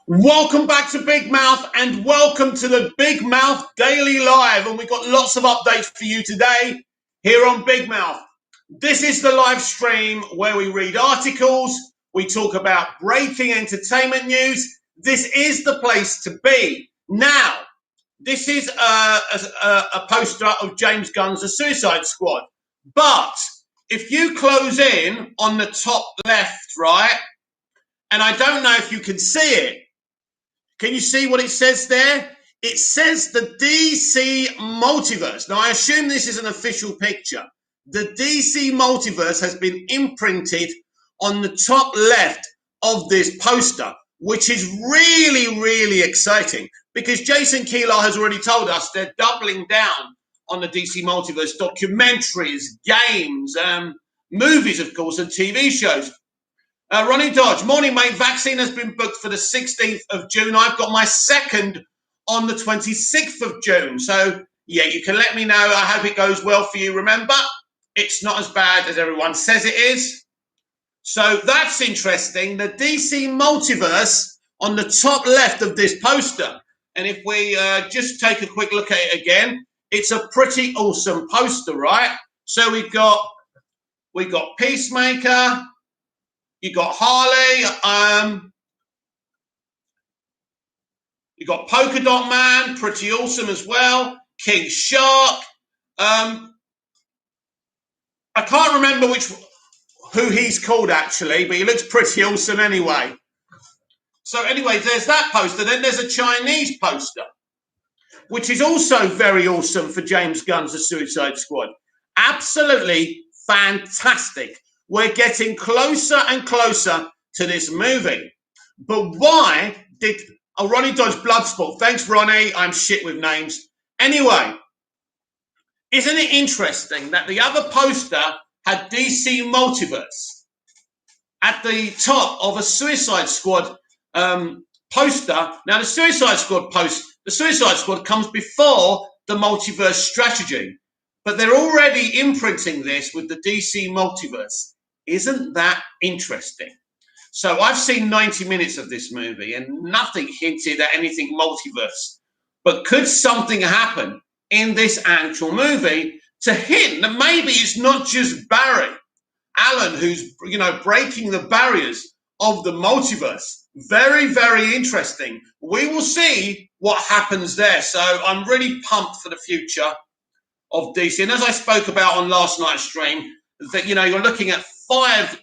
Welcome back to Big Mouth and welcome to the Big Mouth Daily Live. And we've got lots of updates for you today here on Big Mouth. This is the live stream where we read articles, we talk about breaking entertainment news. This is the place to be. Now, this is a poster of James Gunn's The Suicide Squad. But if you close in on the top left, right, and I don't know if you can see it, can you see what it says there? It says the DC Multiverse. Now, I assume this is an official picture. The DC Multiverse has been imprinted on the top left of this poster, which is really, really exciting because Jason Keeler has already told us they're doubling down on the DC Multiverse, documentaries, games, movies, of course, and TV shows. Ronnie Dodge, morning, mate. Vaccine has been booked for the 16th of June. I've got my second on the 26th of June. So, yeah, you can let me know. I hope it goes well for you. Remember, it's not as bad as everyone says it is. So that's interesting. The DC Multiverse on the top left of this poster. And if we just take a quick look at it again, it's a pretty awesome poster, right? So we've got Peacemaker. You got Harley, you got Polka Dot Man, pretty awesome as well. King Shark. I can't remember who he's called actually, but he looks pretty awesome anyway. So anyway, there's that poster. Then there's a Chinese poster, which is also very awesome for James Gunn's The Suicide Squad. Absolutely fantastic. We're getting closer and closer to this movie. But why did... Oh, Ronnie Dodge Bloodsport. Thanks, Ronnie. I'm shit with names. Anyway, isn't it interesting that the other poster had DC Multiverse at the top of a Suicide Squad poster? Now, the Suicide Squad comes before the multiverse strategy. But they're already imprinting this with the DC Multiverse. Isn't that interesting? So I've seen 90 minutes of this movie and nothing hinted at anything multiverse. But could something happen in this actual movie to hint that maybe it's not just Barry Allen who's, breaking the barriers of the multiverse? Very, very interesting. We will see what happens there. So I'm really pumped for the future of DC. And as I spoke about on last night's stream, that, you're looking at five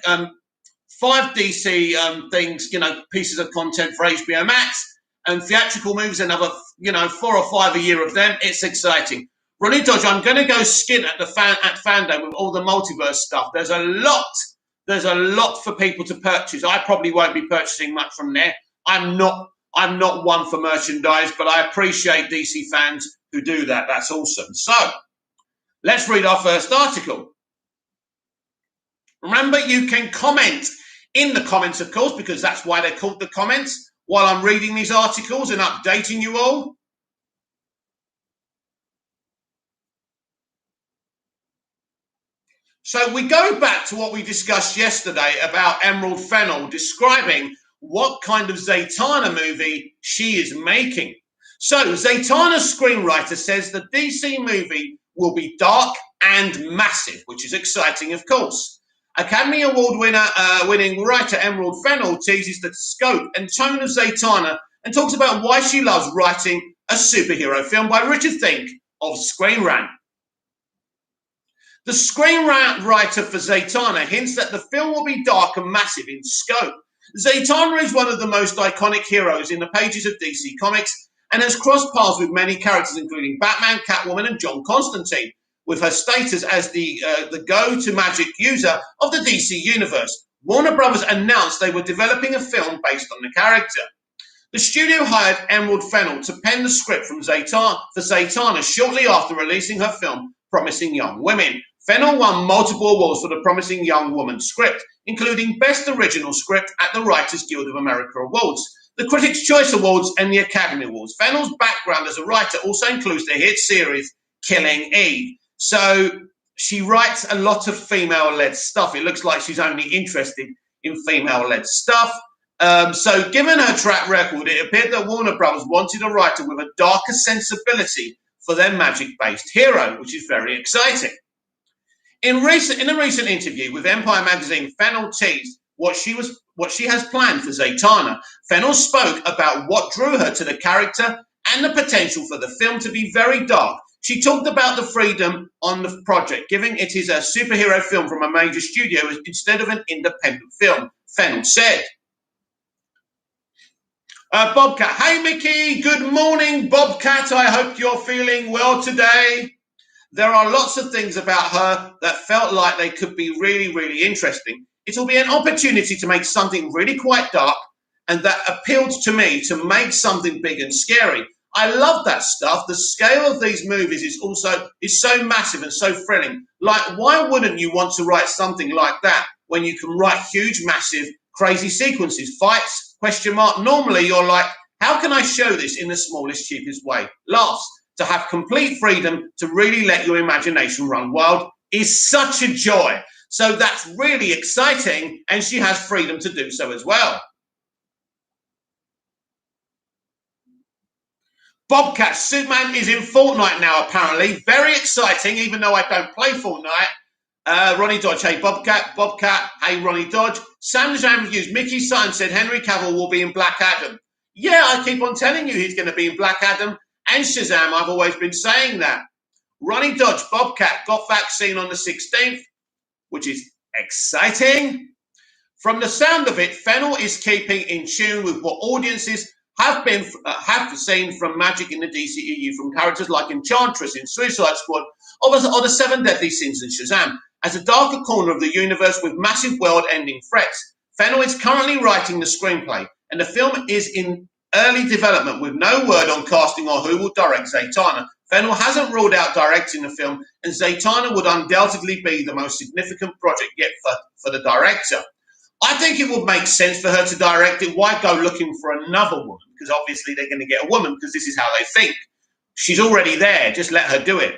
DC things, pieces of content for HBO Max, and theatrical movies, another, 4 or 5 a year of them. It's exciting. Ronnie Dodge, I'm going to go skin at Fandom with all the multiverse stuff. There's a lot for people to purchase. I probably won't be purchasing much from there. I'm not one for merchandise, but I appreciate DC fans who do that. That's awesome. So let's read our first article. Remember, you can comment in the comments, of course, because that's why they're called the comments, while I'm reading these articles and updating you all. So we go back to what we discussed yesterday about Emerald Fennell describing what kind of Zatanna movie she is making. So Zatanna's screenwriter says the DC movie will be dark and massive, which is exciting, of course. Academy Award winning writer Emerald Fennell teases the scope and tone of Zatanna and talks about why she loves writing a superhero film by Richard Fink of Screen Rant. The screenwriter for Zatanna hints that the film will be dark and massive in scope. Zatanna is one of the most iconic heroes in the pages of DC Comics and has crossed paths with many characters, including Batman, Catwoman, and John Constantine, with her status as the go-to magic user of the DC universe. Warner Brothers announced they were developing a film based on the character. The studio hired Emerald Fennell to pen the script for Zatanna shortly after releasing her film, Promising Young Women. Fennell won multiple awards for the Promising Young Woman script, including Best Original Script at the Writers Guild of America Awards, the Critics' Choice Awards, and the Academy Awards. Fennell's background as a writer also includes the hit series Killing Eve. So she writes a lot of female-led stuff. It looks like she's only interested in female-led stuff. So given her track record, it appeared that Warner Brothers wanted a writer with a darker sensibility for their magic-based hero, which is very exciting. In a recent interview with Empire magazine, Fennell teased what she has planned for Zatanna. Fennell spoke about what drew her to the character and the potential for the film to be very dark. She talked about the freedom on the project, given it is a superhero film from a major studio instead of an independent film, Fennell said. Bobcat. Hey, Mickey. Good morning, Bobcat. I hope you're feeling well today. There are lots of things about her that felt like they could be really, really interesting. It'll be an opportunity to make something really quite dark, and that appealed to me to make something big and scary. I love that stuff. The scale of these movies is so massive and so thrilling. Like, why wouldn't you want to write something like that when you can write huge, massive, crazy sequences, fights, question mark? Normally, you're like, how can I show this in the smallest, cheapest way? Laughs. To have complete freedom to really let your imagination run wild is such a joy. So that's really exciting, and she has freedom to do so as well. Bobcat, Superman is in Fortnite now, apparently. Very exciting, even though I don't play Fortnite. Ronnie Dodge, hey Bobcat, hey Ronnie Dodge. Sam Jam Reviews, Mickey Sutton said Henry Cavill will be in Black Adam. Yeah, I keep on telling you he's going to be in Black Adam and Shazam. I've always been saying that. Ronnie Dodge, Bobcat got vaccine on the 16th, which is exciting. From the sound of it, Fennell is keeping in tune with what audiences have seen from magic in the DCEU, from characters like Enchantress in Suicide Squad or the Seven Deadly Sins in Shazam. As a darker corner of the universe with massive world-ending threats, Fennell is currently writing the screenplay, and the film is in early development with no word on casting or who will direct Zatanna. Fennell hasn't ruled out directing the film, and Zatanna would undoubtedly be the most significant project yet for the director. I think it would make sense for her to direct it. Why go looking for another woman? Because obviously they're going to get a woman because this is how they think. She's already there. Just let her do it.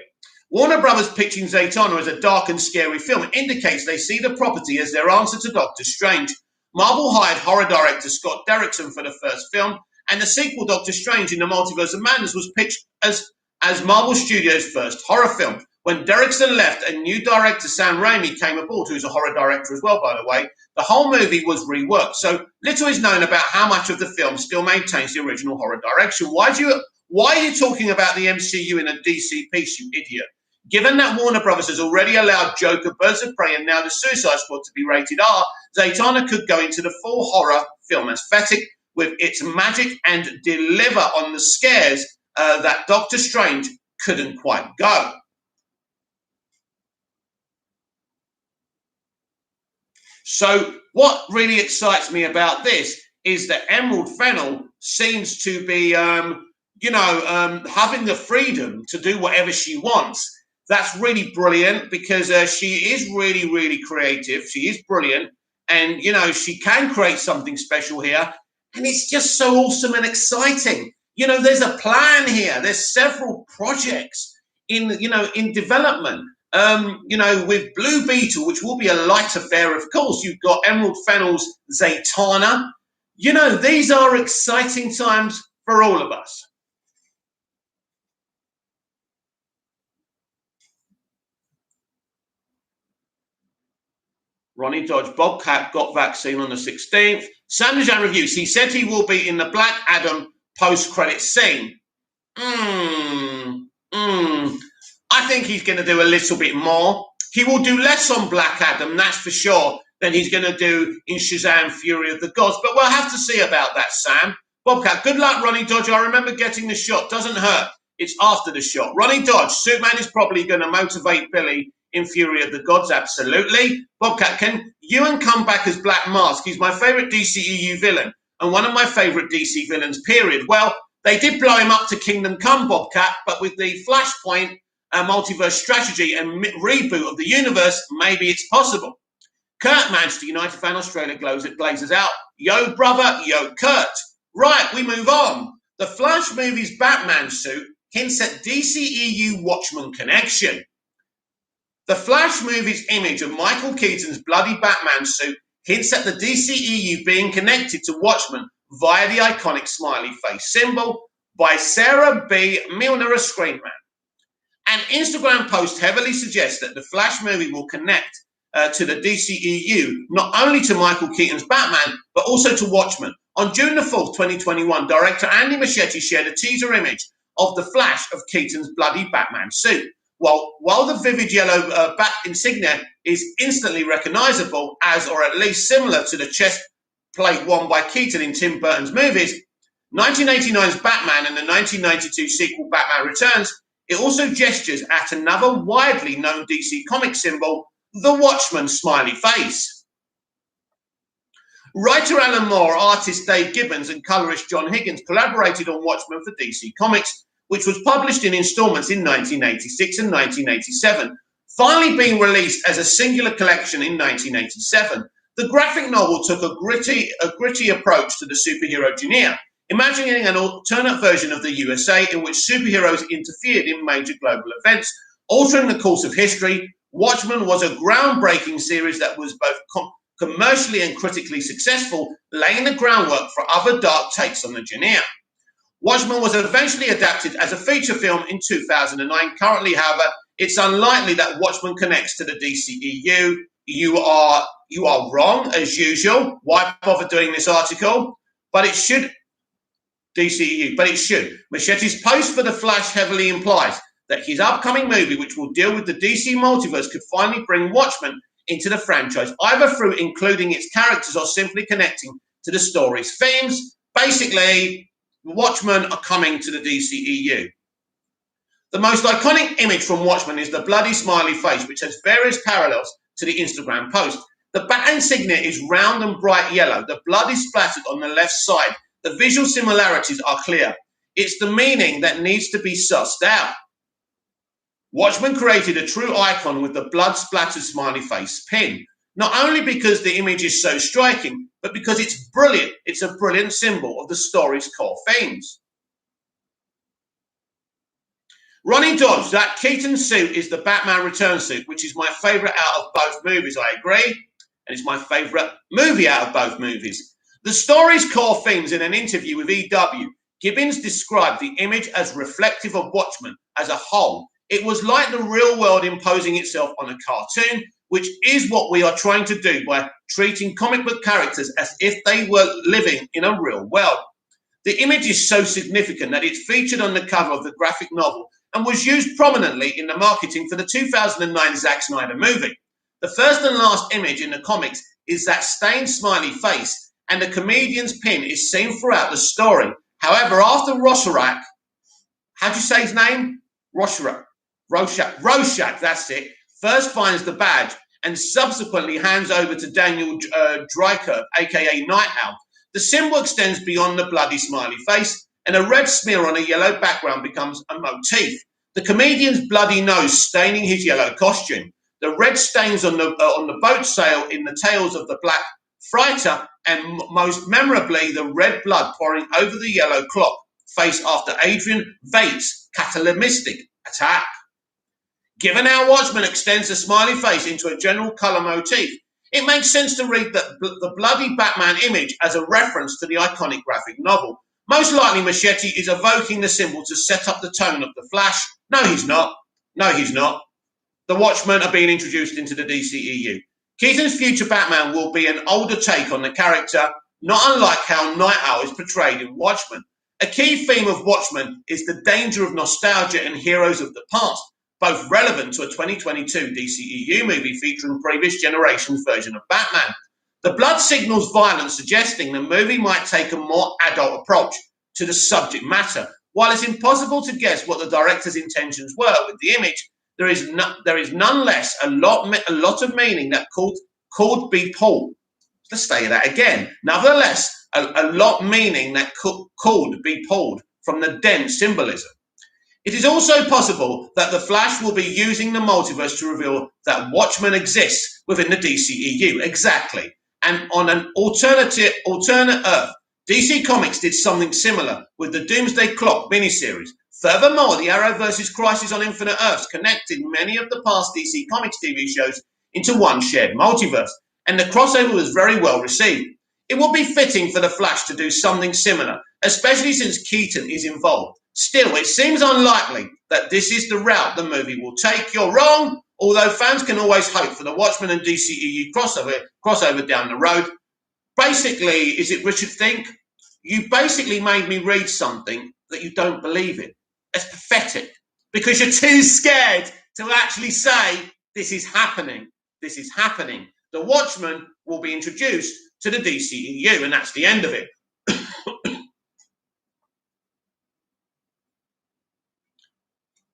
Warner Brothers pitching Zatanna as a dark and scary film indicates they see the property as their answer to Doctor Strange. Marvel hired horror director Scott Derrickson for the first film, and the sequel Doctor Strange in the Multiverse of Madness was pitched as Marvel Studios' first horror film. When Derrickson left and new director Sam Raimi came aboard, who's a horror director as well, by the way, the whole movie was reworked. So little is known about how much of the film still maintains the original horror direction. Why are you talking about the MCU in a DC piece, you idiot? Given that Warner Brothers has already allowed Joker, Birds of Prey, and now the Suicide Squad to be rated R, Zatanna could go into the full horror film aesthetic with its magic and deliver on the scares that Doctor Strange couldn't quite go. So what really excites me about this is that Emerald Fennell seems to be, having the freedom to do whatever she wants. That's really brilliant because she is really, really creative. She is brilliant. And, she can create something special here. And it's just so awesome and exciting. There's a plan here. There's several projects in development. With Blue Beetle, which will be a light affair, of course. You've got Emerald Fennell's Zatanna. These are exciting times for all of us. Ronnie Dodge, Bobcat got vaccine on the 16th. Sam Jan Reviews, he said he will be in the Black Adam post-credit scene. I think he's going to do a little bit more. He will do less on Black Adam, that's for sure, than he's going to do in Shazam, Fury of the Gods. But we'll have to see about that, Sam. Bobcat, good luck, Ronnie Dodge. I remember getting the shot. Doesn't hurt. It's after the shot. Ronnie Dodge, Superman is probably going to motivate Billy in Fury of the Gods, absolutely. Bobcat, can Ewan come back as Black Mask? He's my favourite DCEU villain and one of my favourite DC villains, period. Well, they did blow him up to Kingdom Come, Bobcat, but with the Flashpoint multiverse strategy and reboot of the universe, maybe it's possible. Kurt, Manchester United fan, Australia glazes out. Yo, brother, yo, Kurt. Right, we move on. The Flash movie's Batman suit hints at DCEU Watchmen connection. The Flash movie's image of Michael Keaton's bloody Batman suit hints at the DCEU being connected to Watchmen via the iconic smiley face symbol by Sarah B. Milner, a screenman. An Instagram post heavily suggests that the Flash movie will connect to the DCEU, not only to Michael Keaton's Batman, but also to Watchmen. On June the 4th, 2021, director Andy Muschietti shared a teaser image of the flash of Keaton's bloody Batman suit. While the vivid yellow bat insignia is instantly recognizable as, or at least similar to the chest plate worn by Keaton in Tim Burton's movies, 1989's Batman and the 1992 sequel Batman Returns, it also gestures at another widely known DC comic symbol, the Watchman smiley face. Writer Alan Moore, artist Dave Gibbons, and colorist John Higgins collaborated on Watchmen for DC Comics, which was published in installments in 1986 and 1987, finally being released as a singular collection in 1987. The graphic novel took a gritty approach to the superhero genre, imagining an alternate version of the USA in which superheroes interfered in major global events, altering the course of history. Watchmen was a groundbreaking series that was both commercially and critically successful, laying the groundwork for other dark takes on the genre. Watchmen was eventually adapted as a feature film in 2009. Currently, however, it's unlikely that Watchmen connects to the DCEU. You are wrong, as usual. Why bother doing this article? But it should. DCEU, but it should. Muschietti's post for The Flash heavily implies that his upcoming movie, which will deal with the DC multiverse, could finally bring Watchmen into the franchise, either through including its characters or simply connecting to the story's themes. Basically, Watchmen are coming to the DCEU. The most iconic image from Watchmen is the bloody smiley face, which has various parallels to the Instagram post. The bat insignia is round and bright yellow. The blood is splattered on the left side. The visual similarities are clear. It's the meaning that needs to be sussed out. Watchmen created a true icon with the blood-splattered smiley face pin, not only because the image is so striking, but because it's brilliant. It's a brilliant symbol of the story's core themes. Ronnie Dodge, that Keaton suit is the Batman Returns suit, which is my favourite out of both movies, I agree. And it's my favourite movie out of both movies. The story's core themes. In an interview with EW, Gibbons described the image as reflective of Watchmen as a whole. It was like the real world imposing itself on a cartoon, which is what we are trying to do by treating comic book characters as if they were living in a real world. The image is so significant that it's featured on the cover of the graphic novel and was used prominently in the marketing for the 2009 Zack Snyder movie. The first and last image in the comics is that stained smiley face, and the comedian's pin is seen throughout the story. However, after Rorschach, how do you say his name? Rorschach, that's it, first finds the badge and subsequently hands over to Daniel Dreiker, aka Night Owl, the symbol extends beyond the bloody smiley face, and a red smear on a yellow background becomes a motif. The comedian's bloody nose staining his yellow costume. The red stains on the boat sail in the tails of the black freighter, and most memorably, the red blood pouring over the yellow clock face after Adrian Vate's cataleptic attack. Given how Watchmen extends the smiley face into a general colour motif, it makes sense to read the bloody Batman image as a reference to the iconic graphic novel. Most likely, Muschietti is evoking the symbol to set up the tone of the Flash. No, he's not. The Watchmen are being introduced into the DCEU. Keaton's future Batman will be an older take on the character, not unlike how Night Owl is portrayed in Watchmen. A key theme of Watchmen is the danger of nostalgia and heroes of the past, both relevant to a 2022 DCEU movie featuring previous generation's version of Batman. The blood signals violence, suggesting the movie might take a more adult approach to the subject matter. While it's impossible to guess what the director's intentions were with the image, there is nonetheless a lot of meaning that could be pulled. Let's say that again. Nevertheless, a lot meaning that could be pulled from the dense symbolism. It is also possible that the Flash will be using the multiverse to reveal that Watchmen exists within the DCEU. Exactly. And on an alternate Earth, DC Comics did something similar with the Doomsday Clock miniseries. Furthermore, the Arrowverse's Crisis on Infinite Earths connected many of the past DC Comics TV shows into one shared multiverse. and the crossover was very well received. It would be fitting for The Flash to do something similar, especially since Keaton is involved. Still, it seems unlikely that this is the route the movie will take. You're wrong, although fans can always hope for the Watchmen and DCEU crossover down the road. Basically, is it Richard Think? You basically made me read something that you don't believe in. It's pathetic, because you're too scared to actually say, this is happening. This is happening. The Watchmen will be introduced to the DCEU, and that's the end of it.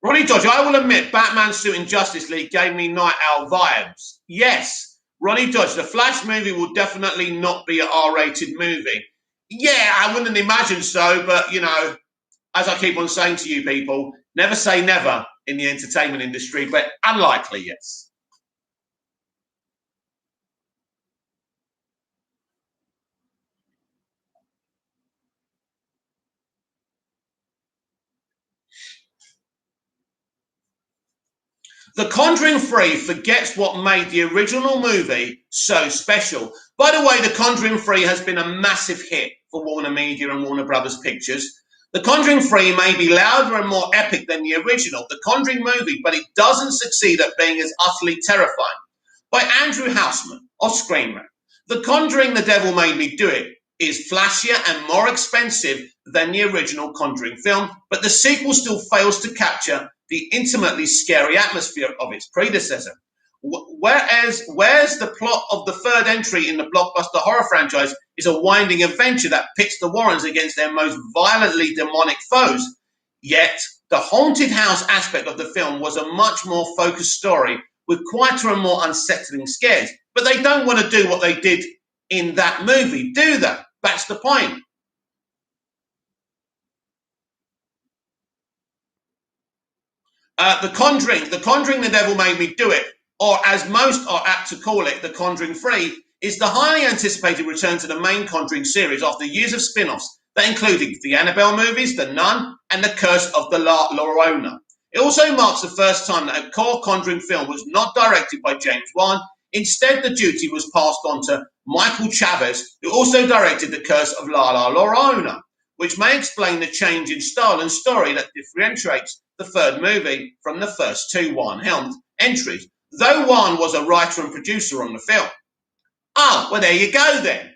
Ronnie Dodge, I will admit, Batman suit in Justice League gave me Night Owl vibes. Yes, Ronnie Dodge, the Flash movie will definitely not be an R-rated movie. Yeah, I wouldn't imagine so, but, you know, as I keep on saying to you people, never say never in the entertainment industry, but unlikely, yes. The Conjuring 3 forgets what made the original movie so special. By the way, The Conjuring 3 has been a massive hit for Warner Media and Warner Brothers Pictures. The Conjuring 3 may be louder and more epic than the original, The Conjuring movie, but it doesn't succeed at being as utterly terrifying. By Andrew Houseman of Screamer, The Conjuring The Devil Made Me Do It is flashier and more expensive than the original Conjuring film, but the sequel still fails to capture the intimately scary atmosphere of its predecessor. Whereas the plot of the third entry in the blockbuster horror franchise is a winding adventure that pits the Warrens against their most violently demonic foes, yet the haunted house aspect of the film was a much more focused story with quieter and more unsettling scares. But they don't want to do what they did in that movie, do they? That's the point. The Conjuring, The Devil Made Me Do It, or as most are apt to call it, The Conjuring 3, is the highly anticipated return to the main Conjuring series after years of spin-offs that included the Annabelle movies, The Nun, and The Curse of the La Llorona. It also marks the first time that a core Conjuring film was not directed by James Wan. Instead, the duty was passed on to Michael Chavez, who also directed The Curse of La Llorona, which may explain the change in style and story that differentiates the third movie from the first two Wan-helmed entries, though Wan was a writer and producer on the film. Ah, well, there you go then.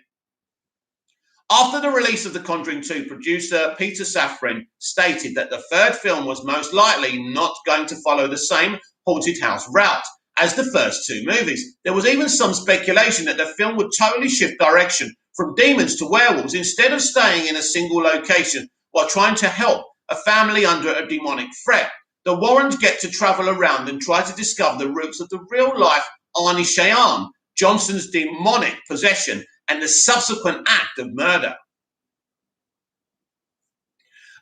After the release of The Conjuring 2, producer Peter Safran stated that the third film was most likely not going to follow the same haunted house route as the first two movies. There was even some speculation that the film would totally shift direction from demons to werewolves instead of staying in a single location while trying to help a family under a demonic threat. The Warrens get to travel around and try to discover the roots of the real-life Arnie Shayan, Johnson's demonic possession, and the subsequent act of murder.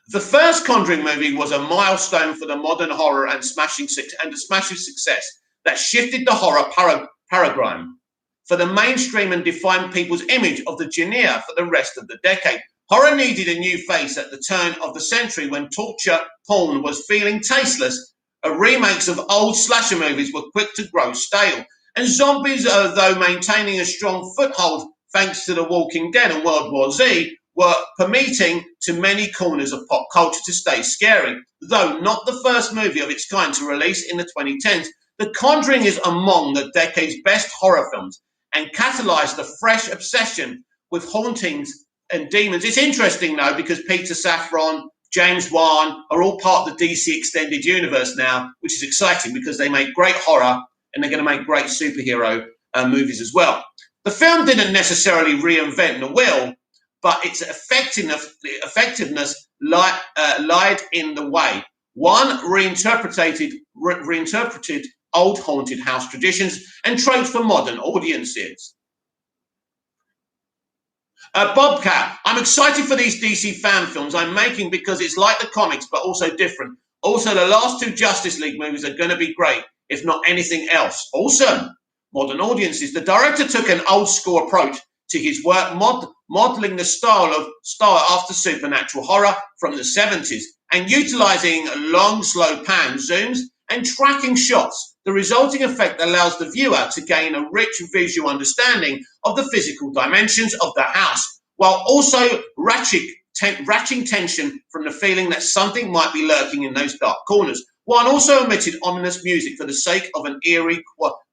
The first Conjuring movie was a milestone for the modern horror and a smashing success that shifted the horror paradigm for the mainstream and defined people's image of the genre for the rest of the decade. Horror needed a new face at the turn of the century when torture porn was feeling tasteless. Remakes of old slasher movies were quick to grow stale, and zombies, though maintaining a strong foothold thanks to The Walking Dead and World War Z, were permitting to many corners of pop culture to stay scary. Though not the first movie of its kind to release in the 2010s, The Conjuring is among the decade's best horror films and catalyzed the fresh obsession with hauntings and demons. It's interesting, though, because Peter Safran, James Wan are all part of the DC Extended Universe now, which is exciting because they make great horror and they're going to make great superhero movies as well. The film didn't necessarily reinvent the wheel, but its effectiveness lied in the way. One reinterpreted old haunted house traditions and tropes for modern audiences. Bobcat, I'm excited for these DC fan films I'm making because it's like the comics, but also different. Also, the last two Justice League movies are going to be great, if not anything else. Awesome. Modern audiences. The director took an old school approach to his work, modeling the style after supernatural horror from the 70s and utilizing long, slow pan zooms and tracking shots. The resulting effect allows the viewer to gain a rich visual understanding of the physical dimensions of the house, while also ratcheting tension from the feeling that something might be lurking in those dark corners. One also omitted ominous music for the sake of an eerie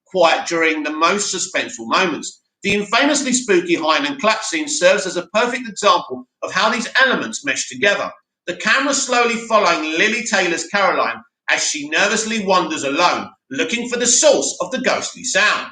quiet during the most suspenseful moments. The infamously spooky hide and clap scene serves as a perfect example of how these elements mesh together. The camera slowly following Lily Taylor's Caroline as she nervously wanders alone, looking for the source of the ghostly sound.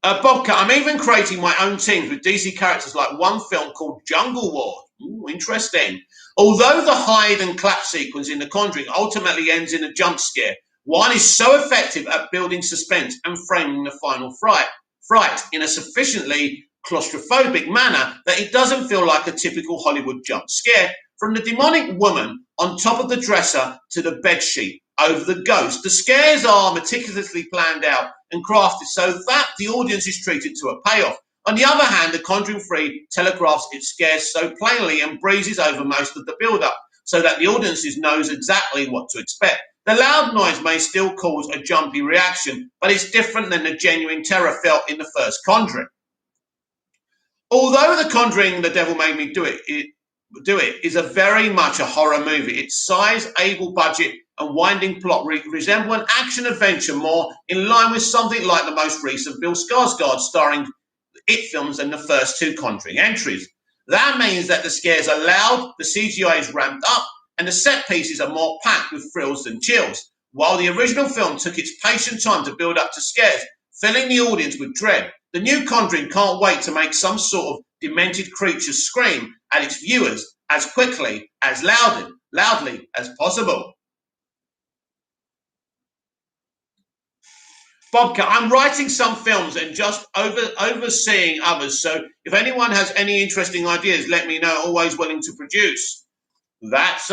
Bobcat, I'm even creating my own teams with DC characters like one film called Jungle War. Ooh, interesting. Although the hide and clap sequence in The Conjuring ultimately ends in a jump scare, one is so effective at building suspense and framing the final fright in a sufficiently claustrophobic manner that it doesn't feel like a typical Hollywood jump scare. From the demonic woman on top of the dresser to the bedsheet over the ghost, the scares are meticulously planned out and crafted so that the audience is treated to a payoff. On the other hand, The Conjuring 3 telegraphs its scares so plainly and breezes over most of the build-up so that the audience knows exactly what to expect. The loud noise may still cause a jumpy reaction, but it's different than the genuine terror felt in the first Conjuring. Although The Conjuring, The Devil Made Me Do It is a very much a horror movie. Its size, able budget, and winding plot resemble an action adventure more in line with something like the most recent Bill Skarsgård starring It films than the first two Conjuring entries. That means that the scares are loud, the CGI is ramped up, and the set pieces are more packed with thrills than chills. While the original film took its patient time to build up to scares, filling the audience with dread, the new Conjuring can't wait to make some sort of demented creature scream at its viewers as quickly, as loudly as possible. Bobcat, I'm writing some films and just overseeing others. So if anyone has any interesting ideas, let me know. Always willing to produce. That's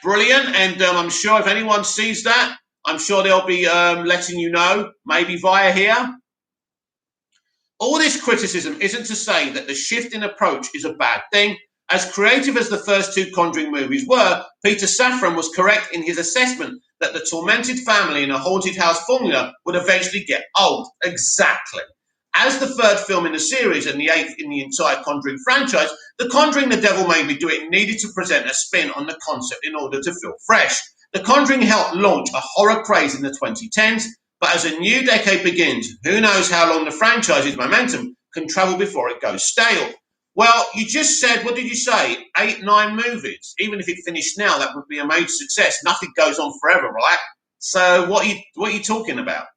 brilliant, and I'm sure if anyone sees that, I'm sure they'll be letting you know, maybe via here. All this criticism isn't to say that the shift in approach is a bad thing. As creative as the first two Conjuring movies were, Peter Safran was correct in his assessment that the tormented family in a haunted house formula would eventually get old. Exactly. As the third film in the series and the eighth in the entire Conjuring franchise, The Conjuring The Devil Made Me Do It needed to present a spin on the concept in order to feel fresh. The Conjuring helped launch a horror craze in the 2010s, but as a new decade begins, who knows how long the franchise's momentum can travel before it goes stale. Well, you just said, what did you say? 8, 9 movies. Even if it finished now, that would be a major success. Nothing goes on forever, right? So what are you talking about?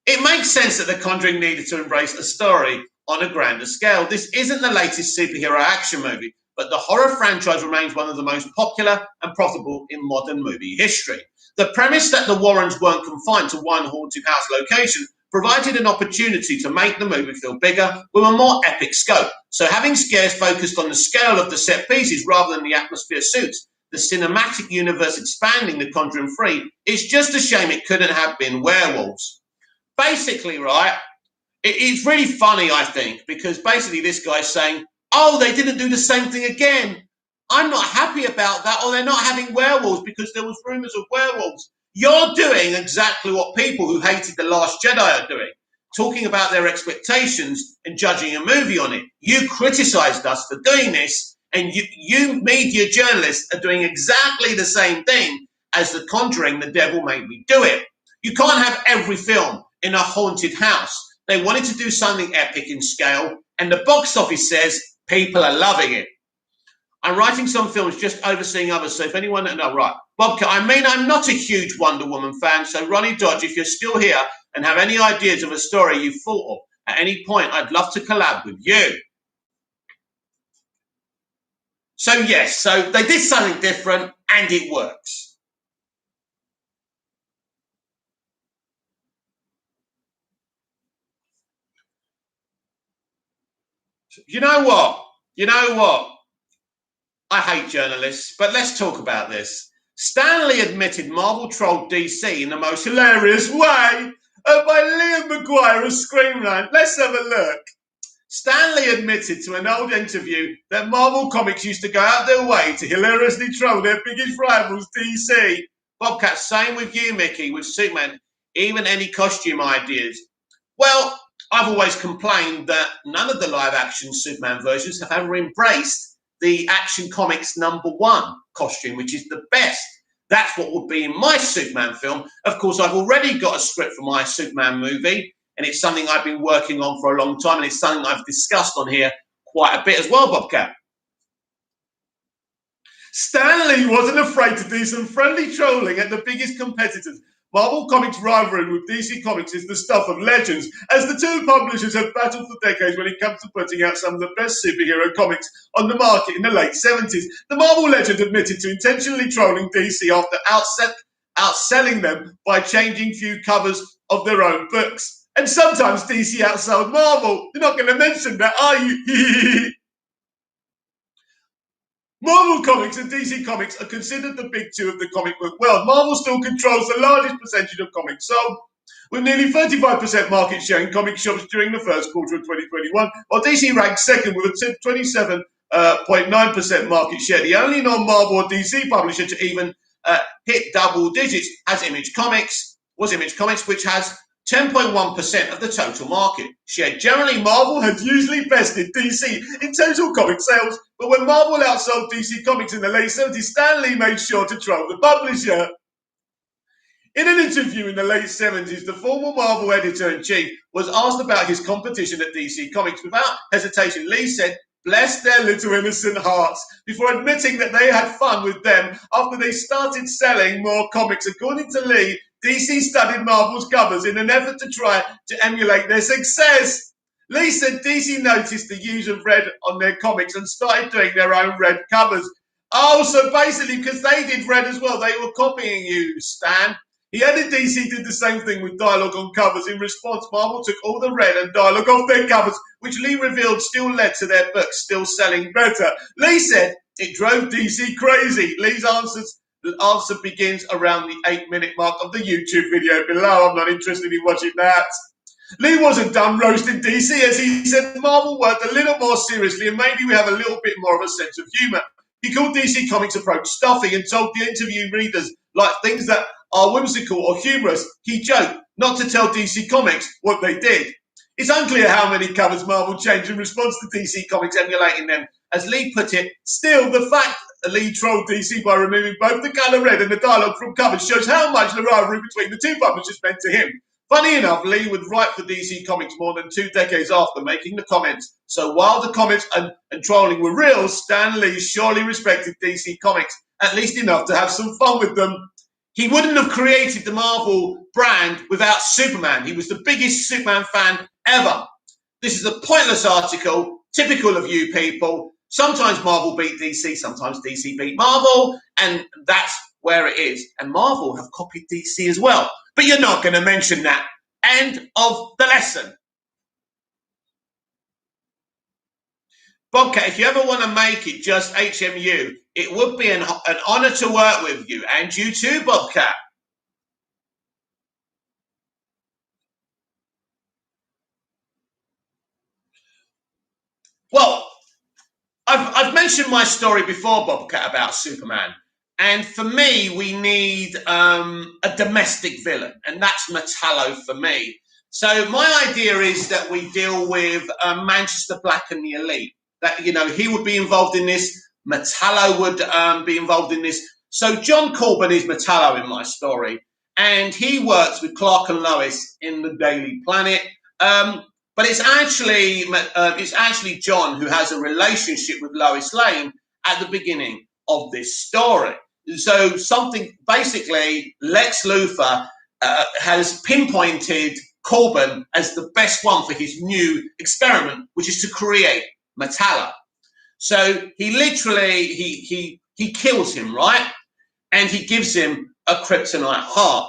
It makes sense that The Conjuring needed to embrace a story on a grander scale. This isn't the latest superhero action movie, but the horror franchise remains one of the most popular and profitable in modern movie history. The premise that the Warrens weren't confined to one haunted house location provided an opportunity to make the movie feel bigger with a more epic scope. So having scares focused on the scale of the set pieces rather than the atmosphere suits the cinematic universe expanding The Conjuring 3, it's just a shame it couldn't have been werewolves. Basically, right, it's really funny, I think, because basically this guy's saying, oh, they didn't do the same thing again. I'm not happy about that, or they're not having werewolves because there was rumors of werewolves. You're doing exactly what people who hated The Last Jedi are doing, talking about their expectations and judging a movie on it. You criticized us for doing this, and you media journalists are doing exactly the same thing as The Conjuring, The Devil Made Me Do It. You can't have every film in a haunted house. They wanted to do something epic in scale, and the box office says people are loving it. I'm writing some films, just overseeing others. So if anyone, no, right, Bobcat, I'm not a huge Wonder Woman fan. So Ronnie Dodge, if you're still here and have any ideas of a story you've thought of at any point, I'd love to collab with you. So yes, so they did something different and it works. You know what? You know what? I hate journalists, but let's talk about this. Stanley admitted Marvel trolled DC in the most hilarious way by Liam McGuire of Screenrant. Let's have a look. Stan Lee admitted to an old interview that Marvel Comics used to go out their way to hilariously troll their biggest rivals, DC. Bobcat, same with you, Mickey, with Superman, even any costume ideas. Well, I've always complained that none of the live-action Superman versions have ever embraced the Action Comics #1 costume, which is the best. That's what would be in my Superman film. Of course, I've already got a script for my Superman movie, and it's something I've been working on for a long time, and it's something I've discussed on here quite a bit as well, Bobcat. Stan Lee wasn't afraid to do some friendly trolling at the biggest competitors. Marvel Comics' rivalry with DC Comics is the stuff of legends, as the two publishers have battled for decades when it comes to putting out some of the best superhero comics on the market in the late 70s. The Marvel legend admitted to intentionally trolling DC after outselling them by changing few covers of their own books. And sometimes DC outsold Marvel. You're not going to mention that, are you? Marvel Comics and DC Comics are considered the big two of the comic book world. Marvel still controls the largest percentage of comics sold, with nearly 35% market share in comic shops during the first quarter of 2021, while DC ranks second with a 27.9% market share. The only non-Marvel or DC publisher to even hit double digits was Image Comics, which has 10.1% of the total market share. Generally, Marvel has usually bested DC in total comic sales, but when Marvel outsold DC Comics in the late 70s, Stan Lee made sure to troll the publisher. In an interview in the late 70s, the former Marvel editor-in-chief was asked about his competition at DC Comics. Without hesitation, Lee said, "Bless their little innocent hearts," before admitting that they had fun with them after they started selling more comics. According to Lee, DC studied Marvel's covers in an effort to try to emulate their success. Lee said DC noticed the use of red on their comics and started doing their own red covers. Oh, so basically, because they did red as well, they were copying you, Stan. He added DC did the same thing with dialogue on covers. In response, Marvel took all the red and dialogue off their covers, which Lee revealed still led to their books still selling better. Lee said it drove DC crazy. Lee's answer begins around the 8-minute mark of the YouTube video below. I'm not interested in watching that. Lee wasn't done roasting DC, as he said Marvel worked a little more seriously and maybe we have a little bit more of a sense of humor. He called DC Comics' approach stuffy and told the interview readers like things that are whimsical or humorous. He joked not to tell DC Comics what they did. It's unclear how many covers Marvel changed in response to DC Comics emulating them. As Lee put it, still, the fact that Lee trolled DC by removing both the colour red and the dialogue from covers shows how much the rivalry between the two publishers meant to him. Funny enough, Lee would write for DC Comics more than 2 decades after making the comments. So while the comments and trolling were real, Stan Lee surely respected DC Comics, at least enough to have some fun with them. He wouldn't have created the Marvel brand without Superman. He was the biggest Superman fan ever. This is a pointless article, typical of you people. Sometimes Marvel beat DC, sometimes DC beat Marvel, and that's where it is. And Marvel have copied DC as well. But you're not going to mention that. End of the lesson. Bobcat, if you ever want to make it just HMU, it would be an honor to work with you. And you too, Bobcat. Well, I've mentioned my story before, Bobcat, about Superman. And for me, we need a domestic villain, and that's Metallo for me. So my idea is that we deal with Manchester Black and the Elite. That, you know, he would be involved in this. Metallo would be involved in this. So John Corbin is Metallo in my story, and he works with Clark and Lois in the Daily Planet. But it's actually John who has a relationship with Lois Lane at the beginning of this story. So basically, Lex Luthor has pinpointed Corbin as the best one for his new experiment, which is to create Metallo. So he literally, he kills him, right? And he gives him a kryptonite heart.